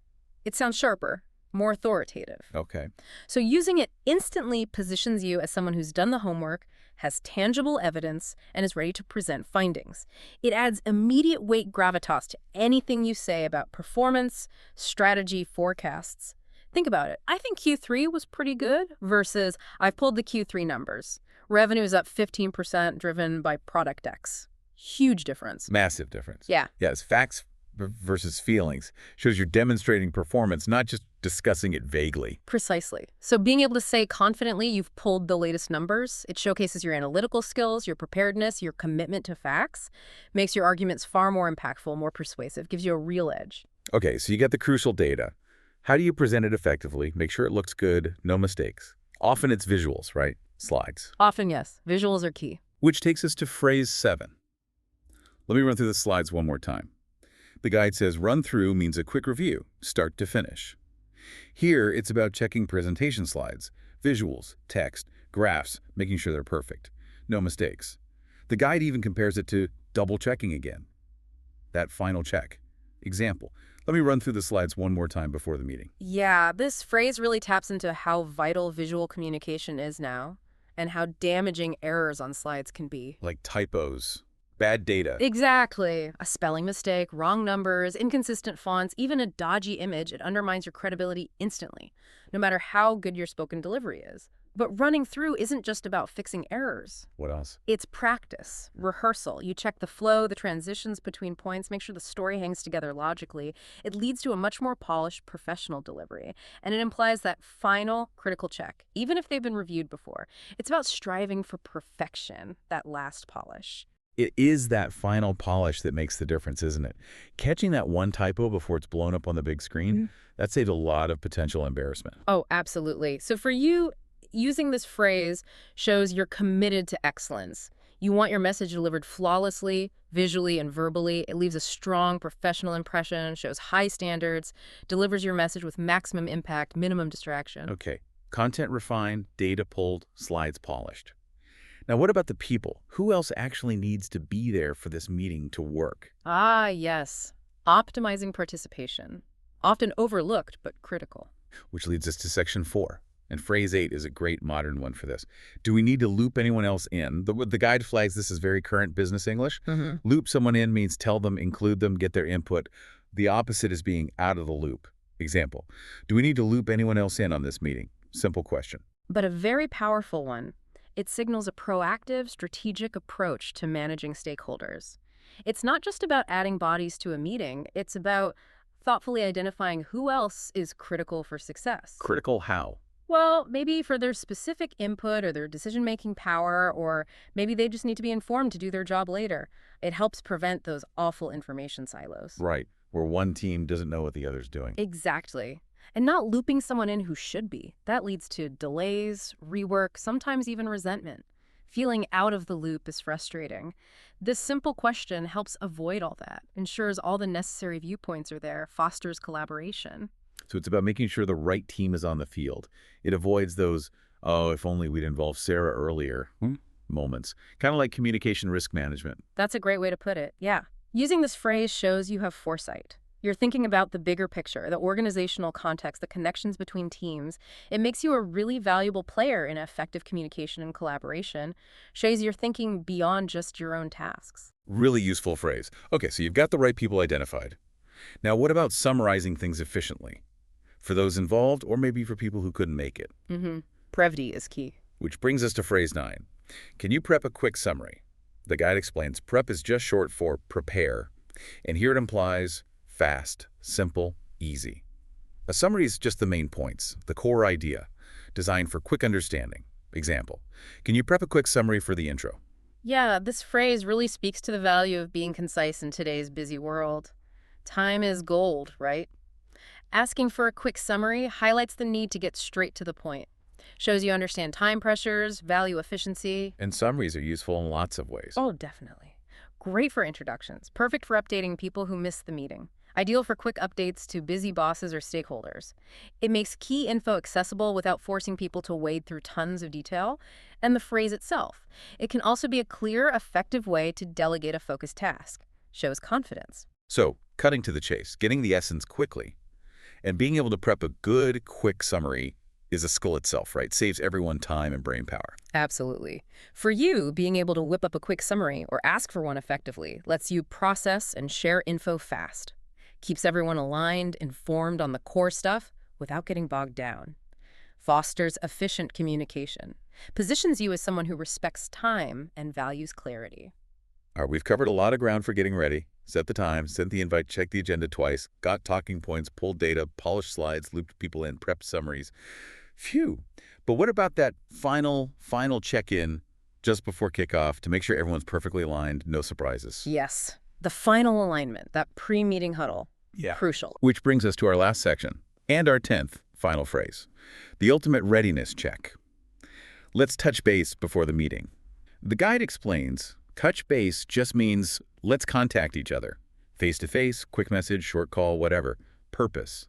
It sounds sharper, more authoritative. Okay. So using it instantly positions you as someone who's done the homework, has tangible evidence, and is ready to present findings. It adds immediate weight gravitas to anything you say about performance, strategy, forecasts. Think about it. I think Q3 was pretty good versus I've pulled the Q3 numbers. Revenue is up 15% driven by product X. Huge difference. Massive difference. Yeah. Yes, facts versus feelings. Shows you're demonstrating performance, not just discussing it vaguely. Precisely. So being able to say confidently you've pulled the latest numbers, it showcases your analytical skills, your preparedness, your commitment to facts, makes your arguments far more impactful, more persuasive, gives you a real edge. Okay, so you get the crucial data. How do you present it effectively? Make sure it looks good, no mistakes. Often it's visuals, right? Slides. Often, yes. Visuals are key. Which takes us to phrase 7. Let me run through the slides one more time. The guide says run through means a quick review, start to finish. Here, it's about checking presentation slides, visuals, text, graphs, making sure they're perfect. No mistakes. The guide even compares it to double-checking again. That final check. Example. Let me run through the slides one more time before the meeting. Yeah, this phrase really taps into how vital visual communication is now and how damaging errors on slides can be. Like typos, bad data. Exactly. A spelling mistake, wrong numbers, inconsistent fonts, even a dodgy image, it undermines your credibility instantly, no matter how good your spoken delivery is. But running through isn't just about fixing errors. What else? It's practice, rehearsal. You check the flow, the transitions between points, make sure the story hangs together logically. It leads to a much more polished, professional delivery. And it implies that final, critical check, even if they've been reviewed before. It's about striving for perfection, that last polish. It is that final polish that makes the difference, isn't it? Catching that one typo before it's blown up on the big screen, that saves a lot of potential embarrassment. Oh, absolutely. So for you, using this phrase shows you're committed to excellence. You want your message delivered flawlessly, visually and verbally. It leaves a strong professional impression, shows high standards, delivers your message with maximum impact, minimum distraction. Okay, content refined, data pulled, slides polished. Now, what about the people? Who else actually needs to be there for this meeting to work? Ah, yes. Optimizing participation. Often overlooked, but critical. Which leads us to section 4. And phrase 8 is a great modern one for this. Do we need to loop anyone else in? The guide flags this as very current business English. Loop someone in means tell them, include them, get their input. The opposite is being out of the loop. Example, do we need to loop anyone else in on this meeting? Simple question. But a very powerful one. It signals a proactive, strategic approach to managing stakeholders. It's not just about adding bodies to a meeting. It's about thoughtfully identifying who else is critical for success. Critical how? Well, maybe for their specific input or their decision-making power, or maybe they just need to be informed to do their job later. It helps prevent those awful information silos. Right, where one team doesn't know what the other's doing. Exactly. And not looping someone in who should be. That leads to delays, rework, sometimes even resentment. Feeling out of the loop is frustrating. This simple question helps avoid all that, ensures all the necessary viewpoints are there, fosters collaboration. So it's about making sure the right team is on the field. It avoids those, oh, if only we'd involved Sarah earlier moments. Kind of like communication risk management. That's a great way to put it, yeah. Using this phrase shows you have foresight. You're thinking about the bigger picture, the organizational context, the connections between teams. It makes you a really valuable player in effective communication and collaboration. Shows you're thinking beyond just your own tasks. Really useful phrase. Okay, so you've got the right people identified. Now, what about summarizing things efficiently? For those involved, or maybe for people who couldn't make it. Brevity is key. Which brings us to phrase 9. Can you prep a quick summary? The guide explains prep is just short for prepare, and here it implies fast, simple, easy. A summary is just the main points, the core idea, designed for quick understanding. Example, can you prep a quick summary for the intro? Yeah, this phrase really speaks to the value of being concise in today's busy world. Time is gold, right? Asking for a quick summary highlights the need to get straight to the point. Shows you understand time pressures, value efficiency. And summaries are useful in lots of ways. Oh, definitely. Great for introductions. Perfect for updating people who missed the meeting. Ideal for quick updates to busy bosses or stakeholders. It makes key info accessible without forcing people to wade through tons of detail. And the phrase itself. It can also be a clear, effective way to delegate a focused task. Shows confidence. So, cutting to the chase, getting the essence quickly, and being able to prep a good, quick summary is a skill itself, right? Saves everyone time and brain power. Absolutely. For you, being able to whip up a quick summary or ask for one effectively lets you process and share info fast. Keeps everyone aligned, informed on the core stuff without getting bogged down. Fosters efficient communication. Positions you as someone who respects time and values clarity. All right, we've covered a lot of ground for getting ready. Set the time, sent the invite, checked the agenda twice, got talking points, pulled data, polished slides, looped people in, prepped summaries. Phew. But what about that final check-in just before kickoff to make sure everyone's perfectly aligned, no surprises? Yes. The final alignment, that pre-meeting huddle. Yeah. Crucial. Which brings us to our last section, and our 10th final phrase. The ultimate readiness check. Let's touch base before the meeting. The guide explains, touch base just means let's contact each other. Face-to-face, quick message, short call, whatever. Purpose.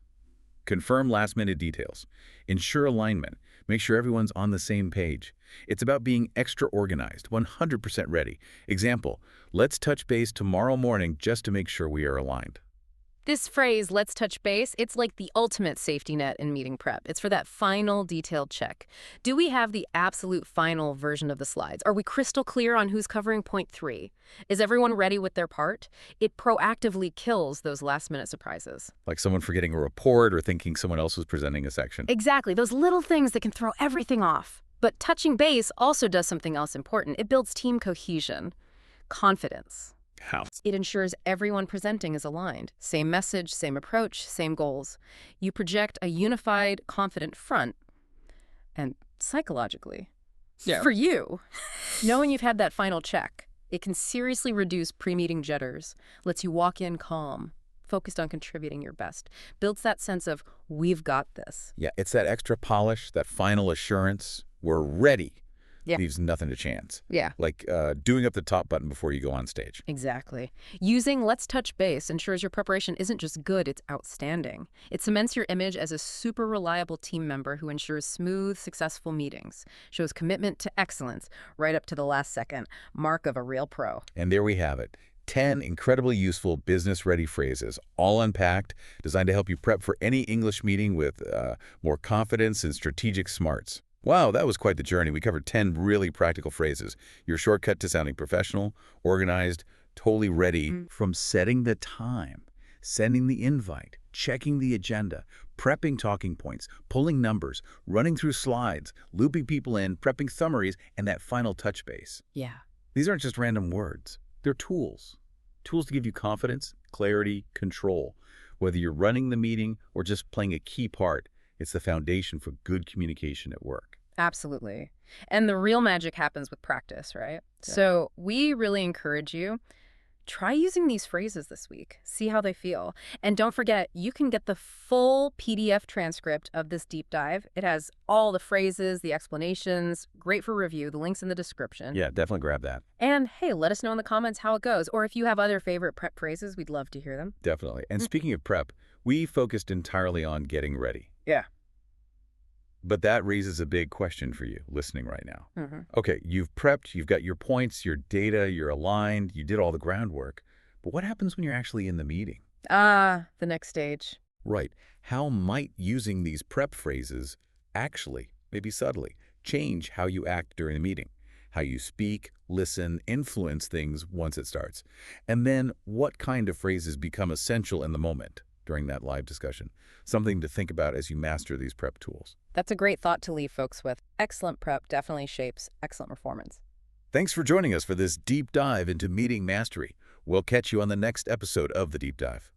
Confirm last-minute details. Ensure alignment. Make sure everyone's on the same page. It's about being extra organized, 100% ready. Example, let's touch base tomorrow morning just to make sure we are aligned. This phrase, let's touch base, it's like the ultimate safety net in meeting prep. It's for that final detailed check. Do we have the absolute final version of the slides? Are we crystal clear on who's covering point 3? Is everyone ready with their part? It proactively kills those last-minute surprises. Like someone forgetting a report or thinking someone else was presenting a section. Exactly, those little things that can throw everything off. But touching base also does something else important. It builds team cohesion, confidence. How? It ensures everyone presenting is aligned. Same message, same approach, same goals. You project a unified, confident front. And psychologically, for you, knowing you've had that final check, it can seriously reduce pre-meeting jitters, lets you walk in calm, focused on contributing your best, builds that sense of, we've got this. Yeah, it's that extra polish, that final assurance. We're ready. Yeah. Leaves nothing to chance. Yeah. Like doing up the top button before you go on stage. Exactly. Using Let's Touch Base ensures your preparation isn't just good, it's outstanding. It cements your image as a super reliable team member who ensures smooth, successful meetings, shows commitment to excellence right up to the last second, mark of a real pro. And there we have it. 10 incredibly useful business-ready phrases, all unpacked, designed to help you prep for any English meeting with more confidence and strategic smarts. Wow, that was quite the journey. We covered 10 really practical phrases. Your shortcut to sounding professional, organized, totally ready. From setting the time, sending the invite, checking the agenda, prepping talking points, pulling numbers, running through slides, looping people in, prepping summaries, and that final touch base. Yeah. These aren't just random words. They're tools. Tools to give you confidence, clarity, control. Whether you're running the meeting or just playing a key part, it's the foundation for good communication at work. Absolutely. And the real magic happens with practice, right? Yeah. So we really encourage you Try using these phrases this week. See how they feel. And don't forget, you can get the full PDF transcript of this deep dive. It has all the phrases, the explanations, great for review. The link's in the description. Yeah, definitely grab that. And hey, let us know in the comments how it goes. Or if you have other favorite prep phrases, we'd love to hear them. Definitely. And speaking of prep, we focused entirely on getting ready. Yeah. But that raises a big question for you listening right now. Mm-hmm. Okay, you've prepped, you've got your points, your data, you're aligned, you did all the groundwork. But what happens when you're actually in the meeting? The next stage. Right. How might using these prep phrases actually, maybe subtly, change how you act during the meeting? How you speak, listen, influence things once it starts? And then what kind of phrases become essential in the moment during that live discussion? Something to think about as you master these prep tools. That's a great thought to leave folks with. Excellent prep definitely shapes excellent performance. Thanks for joining us for this deep dive into meeting mastery. We'll catch you on the next episode of The Deep Dive.